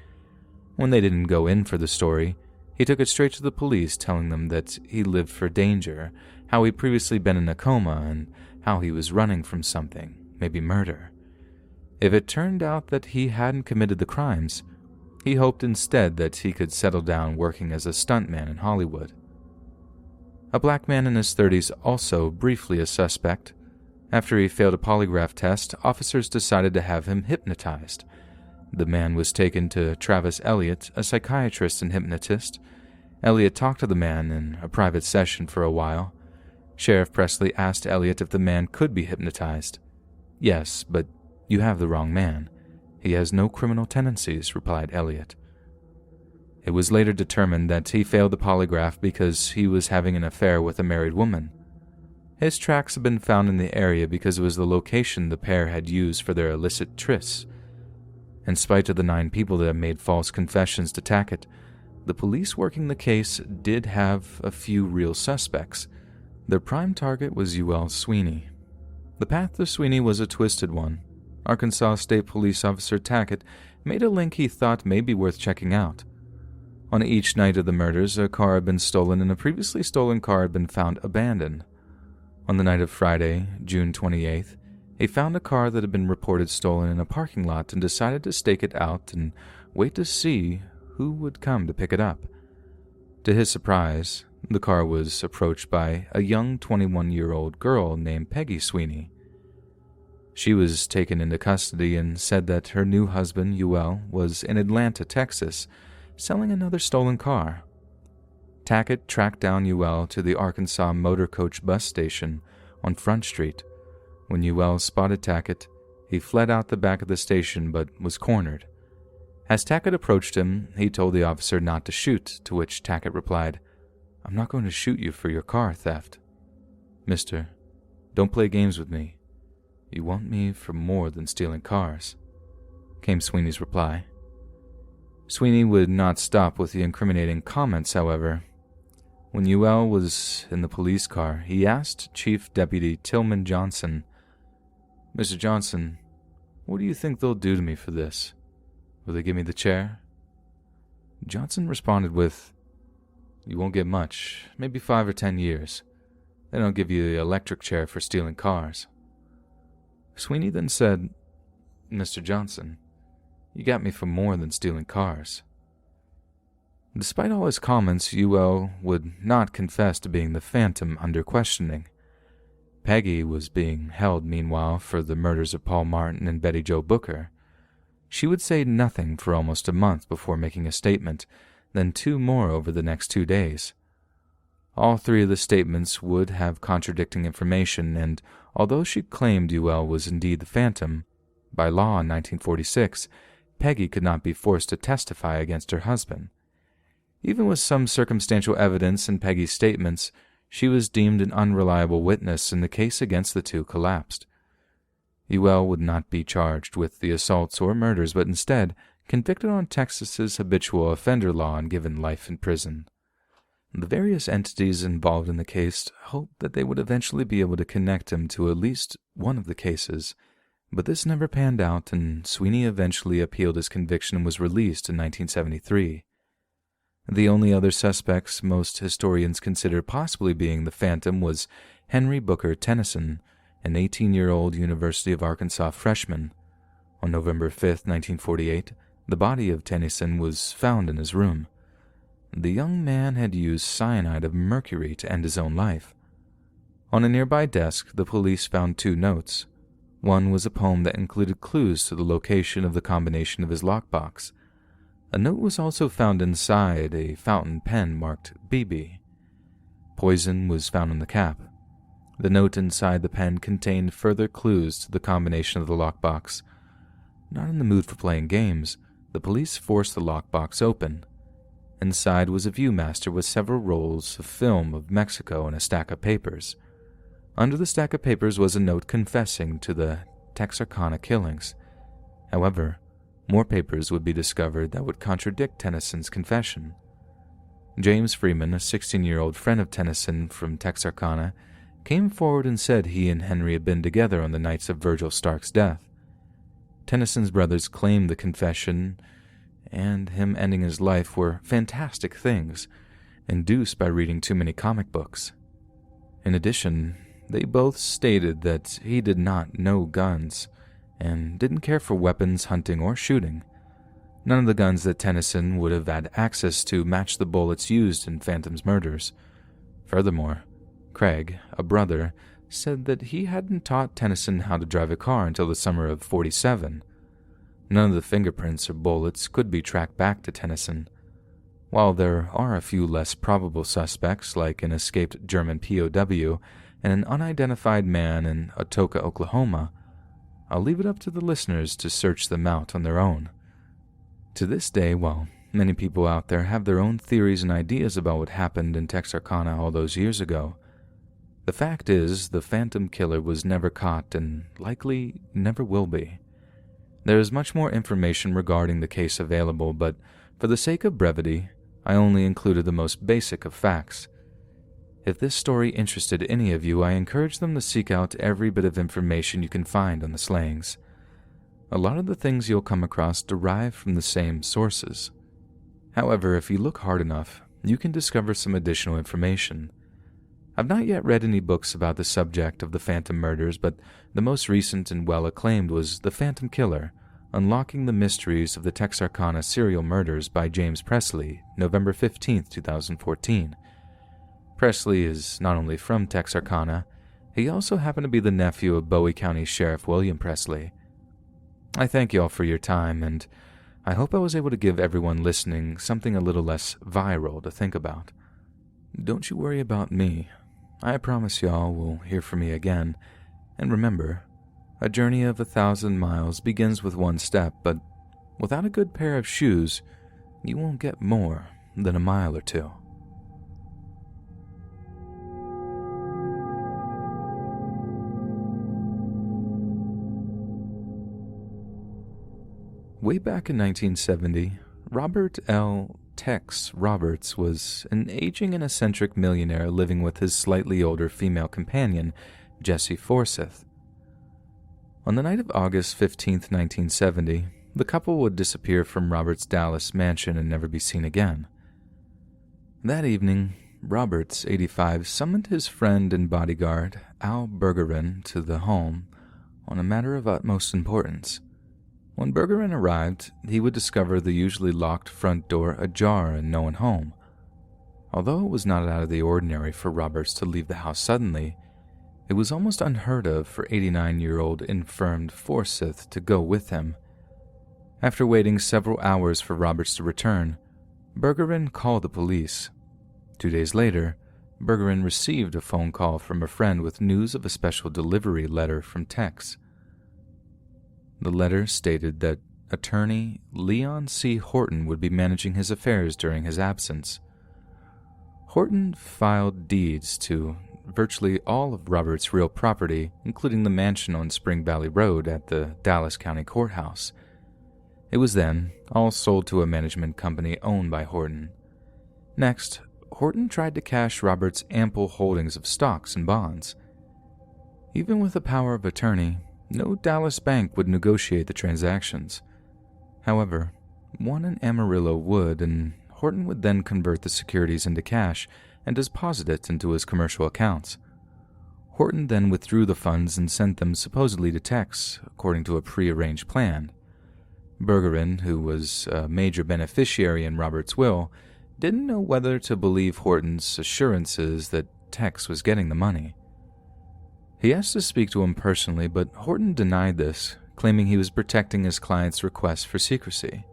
When they didn't go in for the story, he took it straight to the police, telling them that he lived for danger, how he'd previously been in a coma, and how he was running from something, maybe murder. If it turned out that he hadn't committed the crimes, he hoped instead that he could settle down working as a stuntman in Hollywood. A black man in his 30s, also briefly a suspect. After he failed a polygraph test, officers decided to have him hypnotized. The man was taken to Travis Elliott, a psychiatrist and hypnotist. Elliott talked to the man in a private session for a while. Sheriff Presley asked Elliott if the man could be hypnotized. "Yes, but you have the wrong man. He has no criminal tendencies," replied Elliott. It was later determined that he failed the polygraph because he was having an affair with a married woman. His tracks had been found in the area because it was the location the pair had used for their illicit trysts. In spite of the 9 people that had made false confessions to Tackett, the police working the case did have a few real suspects. Their prime target was UL Sweeney. The path to Sweeney was a twisted one. Arkansas State Police Officer Tackett made a link he thought may be worth checking out. On each night of the murders, a car had been stolen and a previously stolen car had been found abandoned. On the night of Friday, June 28th, he found a car that had been reported stolen in a parking lot and decided to stake it out and wait to see who would come to pick it up. To his surprise, the car was approached by a young 21-year-old girl named Peggy Sweeney. She was taken into custody and said that her new husband, UL, was in Atlanta, Texas, selling another stolen car. Tackett tracked down UL to the Arkansas Motor Coach bus station on Front Street. When UL spotted Tackett, He fled out the back of the station but was cornered. As Tackett approached him, he told the officer not to shoot, to which Tackett replied, "I'm not going to shoot you for your car theft. Mister, don't play games with me. You want me for more than stealing cars," came Sweeney's reply. Sweeney would not stop with the incriminating comments, however. When Ewell was in the police car, he asked Chief Deputy Tillman Johnson, "Mr. Johnson, what do you think they'll do to me for this? Will they give me the chair?" Johnson responded with, "You won't get much, maybe 5 or 10 years. They don't give you the electric chair for stealing cars." Sweeney then said, "Mr. Johnson, you got me for more than stealing cars." Despite all his comments, Ewell would not confess to being the Phantom under questioning. Peggy was being held, meanwhile, for the murders of Paul Martin and Betty Jo Booker. She would say nothing for almost a month before making a statement, then 2 more over the next 2 days. All 3 of the statements would have contradicting information, and although she claimed Ewell was indeed the Phantom, by law in 1946, Peggy could not be forced to testify against her husband. Even with some circumstantial evidence in Peggy's statements, she was deemed an unreliable witness, and the case against the 2 collapsed. Ewell would not be charged with the assaults or murders, but instead convicted on Texas's habitual offender law and given life in prison. The various entities involved in the case hoped that they would eventually be able to connect him to at least one of the cases, but this never panned out, and Sweeney eventually appealed his conviction and was released in 1973. The only other suspects most historians consider possibly being the Phantom was Henry Booker Tennyson, an 18-year-old University of Arkansas freshman. On November 5, 1948, the body of Tennyson was found in his room. The young man had used cyanide of mercury to end his own life. On a nearby desk, the police found 2 notes. One was a poem that included clues to the location of the combination of his lockbox. A note was also found inside a fountain pen marked BB. Poison was found in the cap. The note inside the pen contained further clues to the combination of the lockbox. Not in the mood for playing games, the police forced the lockbox open. Inside was a Viewmaster with several rolls of film of Mexico and a stack of papers. Under the stack of papers was a note confessing to the Texarkana killings. However, more papers would be discovered that would contradict Tennyson's confession. James Freeman, a 16-year-old friend of Tennyson from Texarkana, came forward and said he and Henry had been together on the nights of Virgil Stark's death. Tennyson's brothers claimed the confession and him ending his life were fantastic things, induced by reading too many comic books. In addition, they both stated that he did not know guns and didn't care for weapons, hunting, or shooting. None of the guns that Tennyson would have had access to matched the bullets used in Phantom's murders. Furthermore, Craig, a brother, said that he hadn't taught Tennyson how to drive a car until the summer of '47. None of the fingerprints or bullets could be tracked back to Tennyson. While there are a few less probable suspects, like an escaped German POW and an unidentified man in Atoka, Oklahoma, I'll leave it up to the listeners to search them out on their own. To this day, while many people out there have their own theories and ideas about what happened in Texarkana all those years ago, the fact is the Phantom Killer was never caught and likely never will be. There is much more information regarding the case available, but for the sake of brevity, I only included the most basic of facts. If this story interested any of you, I encourage them to seek out every bit of information you can find on the slayings. A lot of the things you'll come across derive from the same sources. However, if you look hard enough, you can discover some additional information. I've not yet read any books about the subject of the Phantom murders, but the most recent and well-acclaimed was The Phantom Killer, Unlocking the Mysteries of the Texarkana Serial Murders by James Presley, November 15, 2014. Presley is not only from Texarkana, he also happened to be the nephew of Bowie County Sheriff William Presley. I thank you all for your time, and I hope I was able to give everyone listening something a little less viral to think about. Don't you worry about me. I promise y'all will hear from me again, and remember, A journey of 1,000 miles begins with one step, but without a good pair of shoes, you won't get more than a mile or two. Way back in 1970, Robert L. Tex Roberts was an aging and eccentric millionaire living with his slightly older female companion, Jessie Forsyth. On the night of August 15, 1970, the couple would disappear from Roberts' Dallas mansion and never be seen again. That evening, Roberts, 85, summoned his friend and bodyguard, Al Bergeron, to the home on a matter of utmost importance. When Bergeron arrived, he would discover the usually locked front door ajar and no one home. Although it was not out of the ordinary for Roberts to leave the house suddenly, it was almost unheard of for 89-year-old infirmed Forsyth to go with him. After waiting several hours for Roberts to return, Bergeron called the police. 2 days later, Bergeron received a phone call from a friend with news of a special delivery letter from Tex. The letter stated that attorney Leon C. Horton would be managing his affairs during his absence. Horton filed deeds to virtually all of Roberts' real property, including the mansion on Spring Valley Road at the Dallas County Courthouse. It was then all sold to a management company owned by Horton. Next, Horton tried to cash Roberts' ample holdings of stocks and bonds. Even with the power of attorney, no Dallas bank would negotiate the transactions. However, one in Amarillo would, and Horton would then convert the securities into cash and deposit it into his commercial accounts. Horton then withdrew the funds and sent them supposedly to Tex, according to a prearranged plan. Bergeron, who was a major beneficiary in Roberts' will, didn't know whether to believe Horton's assurances that Tex was getting the money. He asked to speak to him personally, but Horton denied this, claiming he was protecting his client's request for secrecy.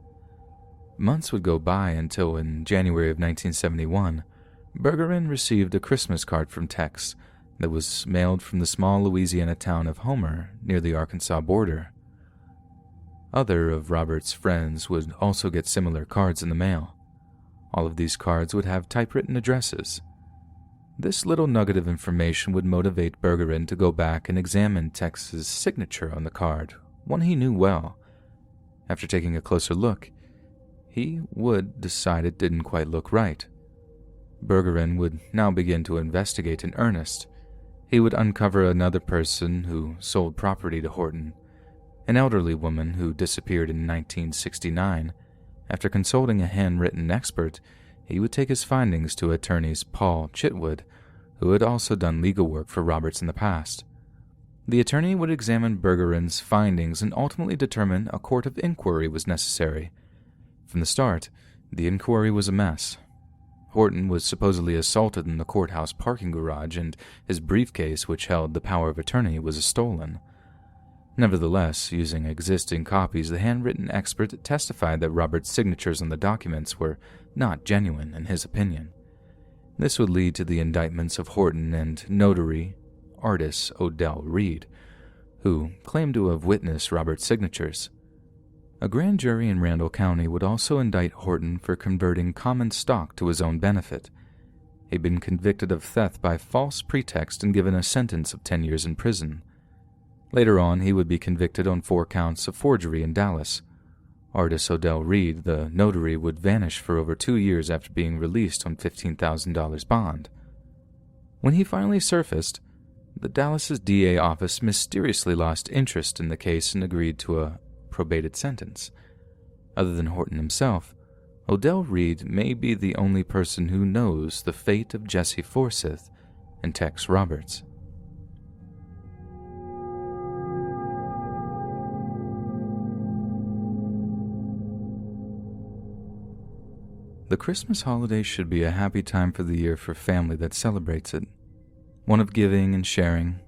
Months would go by until, in January of 1971, Bergeron received a Christmas card from Tex that was mailed from the small Louisiana town of Homer near the Arkansas border. Other of Robert's friends would also get similar cards in the mail. All of these cards would have typewritten addresses. This little nugget of information would motivate Bergeron to go back and examine Tex's signature on the card, one he knew well. After taking a closer look, he would decide it didn't quite look right. Bergeron would now begin to investigate in earnest. He would uncover another person who sold property to Horton, an elderly woman who disappeared in 1969. After consulting a handwritten expert, he would take his findings to attorneys Paul Chitwood, who had also done legal work for Roberts in the past. The attorney would examine Bergeron's findings and ultimately determine a court of inquiry was necessary. From the start, the inquiry was a mess. Horton was supposedly assaulted in the courthouse parking garage, and his briefcase, which held the power of attorney, was stolen. Nevertheless, using existing copies, the handwritten expert testified that Robert's signatures on the documents were not genuine in his opinion. This would lead to the indictments of Horton and notary Artis Odell Reed, who claimed to have witnessed Robert's signatures. A grand jury in Randall County would also indict Horton for converting common stock to his own benefit. He'd been convicted of theft by false pretext and given a sentence of 10 years in prison. Later on, he would be convicted on 4 counts of forgery in Dallas. Artis Odell Reed, the notary, would vanish for over 2 years after being released on $15,000 bond. When he finally surfaced, the Dallas's DA office mysteriously lost interest in the case and agreed to a probated sentence. Other than Horton himself, Odell Reed may be the only person who knows the fate of Jessie Forsyth and Tex Roberts. The Christmas holiday should be a happy time for the year for family that celebrates it, one of giving and sharing.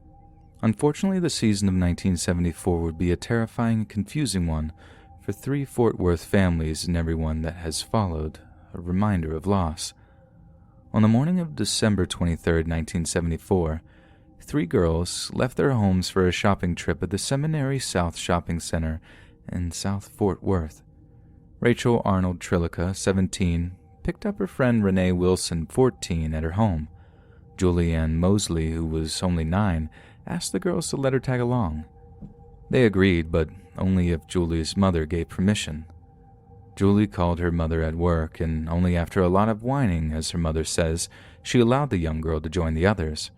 Unfortunately, the season of 1974 would be a terrifying and confusing one for 3 Fort Worth families and everyone that has followed, a reminder of loss. On the morning of December 23, 1974, three girls left their homes for a shopping trip at the Seminary South Shopping Center in South Fort Worth. Rachel Arnold Trillica, 17, picked up her friend Renee Wilson, 14, at her home. Julie Ann Mosley, who was only 9, asked the girls to let her tag along. They agreed, but only if Julie's mother gave permission. Julie called her mother at work, and only after a lot of whining, as her mother says, she allowed the young girl to join the others.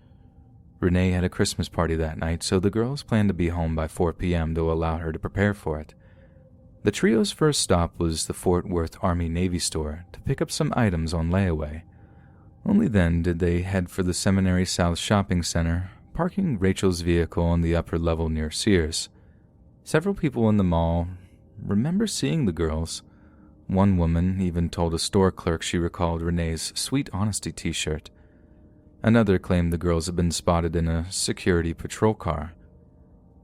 Renee had a Christmas party that night, so the girls planned to be home by 4 p.m. to allow her to prepare for it. The trio's first stop was the Fort Worth Army-Navy store to pick up some items on layaway. Only then did they head for the Seminary South Shopping Center, parking Rachel's vehicle on the upper level near Sears. Several people in the mall remember seeing the girls. One woman even told a store clerk she recalled Renee's Sweet Honesty t-shirt. Another claimed the girls had been spotted in a security patrol car.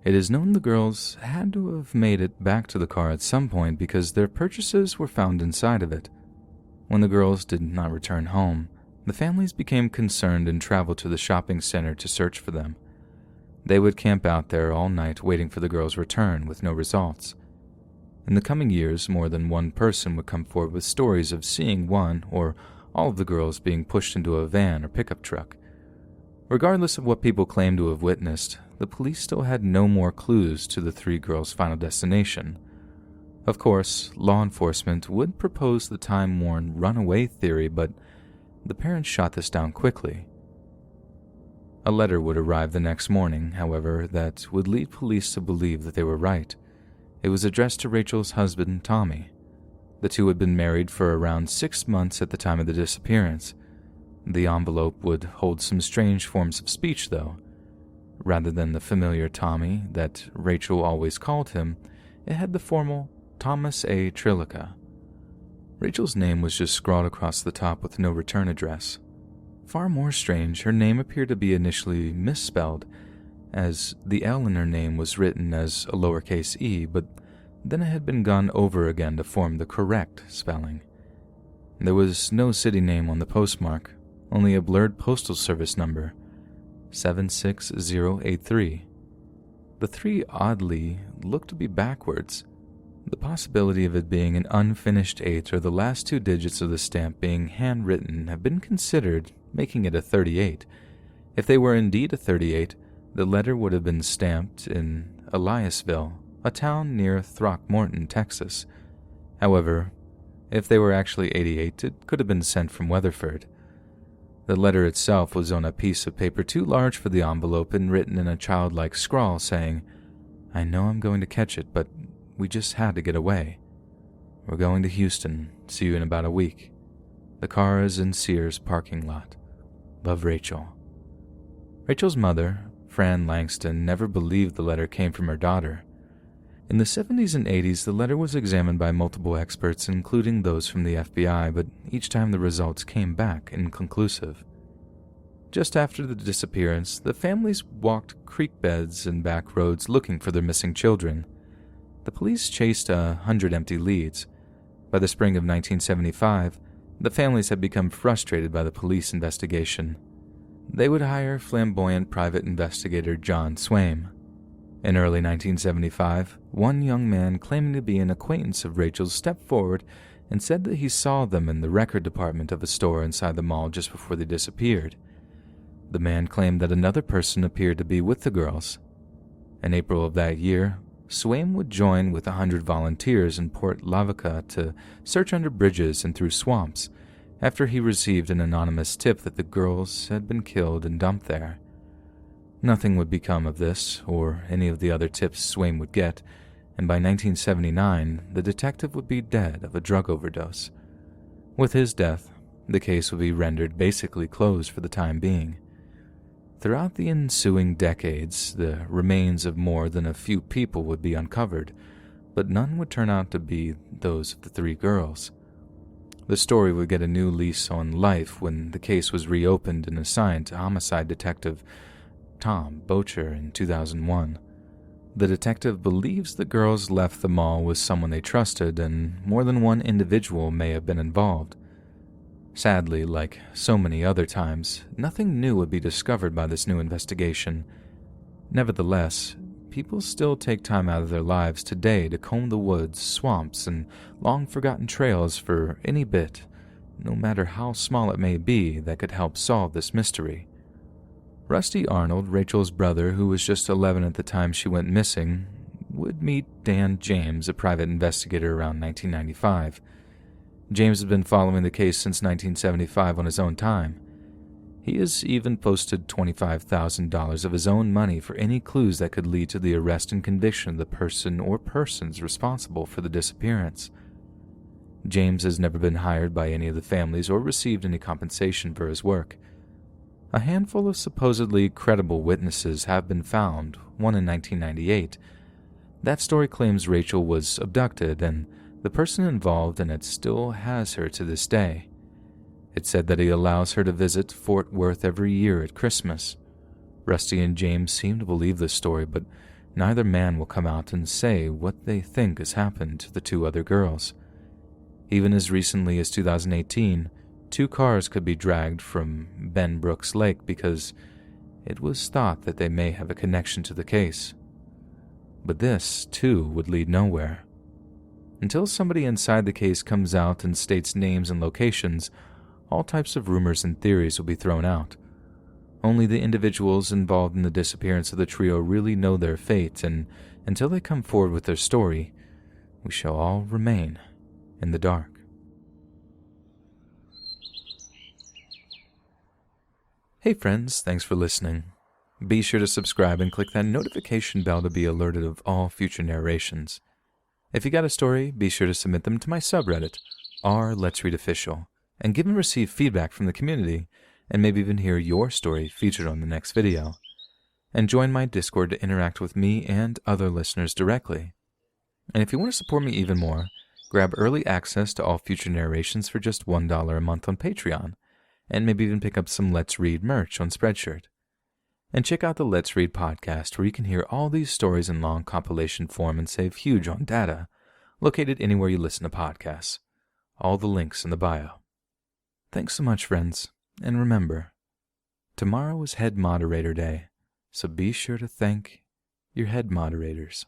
It is known the girls had to have made it back to the car at some point because their purchases were found inside of it. When the girls did not return home, the families became concerned and traveled to the shopping center to search for them. They would camp out there all night waiting for the girls' return with no results. In the coming years, more than one person would come forward with stories of seeing one or all of the girls being pushed into a van or pickup truck. Regardless of what people claimed to have witnessed, the police still had no more clues to the three girls' final destination. Of course, law enforcement would propose the time-worn runaway theory, but the parents shot this down quickly. A letter would arrive the next morning, however, that would lead police to believe that they were right. It was addressed to Rachel's husband, Tommy. The two had been married for around 6 months at the time of the disappearance. The envelope would hold some strange forms of speech, though. Rather than the familiar Tommy that Rachel always called him, it had the formal Thomas A. Trillica. Rachel's name was just scrawled across the top with no return address. Far more strange, her name appeared to be initially misspelled, as the L in her name was written as a lowercase e, but then it had been gone over again to form the correct spelling. There was no city name on the postmark, only a blurred postal service number, 76083. The 3 oddly looked to be backwards. The possibility of it being an unfinished 8 or the last 2 digits of the stamp being handwritten have been considered, making it a 38. If they were indeed a 38, the letter would have been stamped in Eliasville, a town near Throckmorton, Texas. However, if they were actually 88, it could have been sent from Weatherford. The letter itself was on a piece of paper too large for the envelope and written in a childlike scrawl saying, "I know I'm going to catch it, but we just had to get away. We're going to Houston. See you in about a week. The car is in Sears parking lot. Love, Rachel." Rachel's mother, Fran Langston, never believed the letter came from her daughter. In the 70s and 80s, the letter was examined by multiple experts, including those from the FBI, but each time the results came back inconclusive. Just after the disappearance, the families walked creek beds and back roads looking for their missing children. The police chased 100 empty leads. By the spring of 1975, the families had become frustrated by the police investigation. They would hire flamboyant private investigator John Swaim. In early 1975, one young man claiming to be an acquaintance of Rachel's stepped forward and said that he saw them in the record department of a store inside the mall just before they disappeared. The man claimed that another person appeared to be with the girls. In April of that year, Swaim would join with 100 volunteers in Port Lavaca to search under bridges and through swamps after he received an anonymous tip that the girls had been killed and dumped there. Nothing would become of this or any of the other tips Swaim would get, and by 1979, the detective would be dead of a drug overdose. With his death, the case would be rendered basically closed for the time being. Throughout the ensuing decades, the remains of more than a few people would be uncovered, but none would turn out to be those of the 3 girls. The story would get a new lease on life when the case was reopened and assigned to homicide detective Tom Bocher in 2001. The detective believes the girls left the mall with someone they trusted, and more than one individual may have been involved. Sadly, like so many other times, nothing new would be discovered by this new investigation. Nevertheless, people still take time out of their lives today to comb the woods, swamps, and long-forgotten trails for any bit, no matter how small it may be, that could help solve this mystery. Rusty Arnold, Rachel's brother, who was just 11 at the time she went missing, would meet Dan James, a private investigator, around 1995. James had been following the case since 1975 on his own time. He has even posted $25,000 of his own money for any clues that could lead to the arrest and conviction of the person or persons responsible for the disappearance. James has never been hired by any of the families or received any compensation for his work. A handful of supposedly credible witnesses have been found, one in 1998. That story claims Rachel was abducted, and the person involved in it still has her to this day. It said that he allows her to visit Fort Worth every year at Christmas. Rusty and James seem to believe this story, but neither man will come out and say what they think has happened to the two other girls. Even as recently as 2018, 2 cars could be dragged from Ben Brooks Lake because it was thought that they may have a connection to the case. But this, too, would lead nowhere. Until somebody inside the case comes out and states names and locations, all types of rumors and theories will be thrown out. Only the individuals involved in the disappearance of the trio really know their fate, and until they come forward with their story, we shall all remain in the dark. Hey friends, thanks for listening. Be sure to subscribe and click that notification bell to be alerted of all future narrations. If you got a story, be sure to submit them to my subreddit, r/letsreadofficial, and give and receive feedback from the community, and maybe even hear your story featured on the next video. And join my Discord to interact with me and other listeners directly. And if you want to support me even more, grab early access to all future narrations for just $1 a month on Patreon, and maybe even pick up some Let's Read merch on Spreadshirt. And check out the Let's Read podcast, where you can hear all these stories in long compilation form and save huge on data, located anywhere you listen to podcasts. All the links in the bio. Thanks so much, friends, and remember, tomorrow is Head Moderator Day, so be sure to thank your head moderators.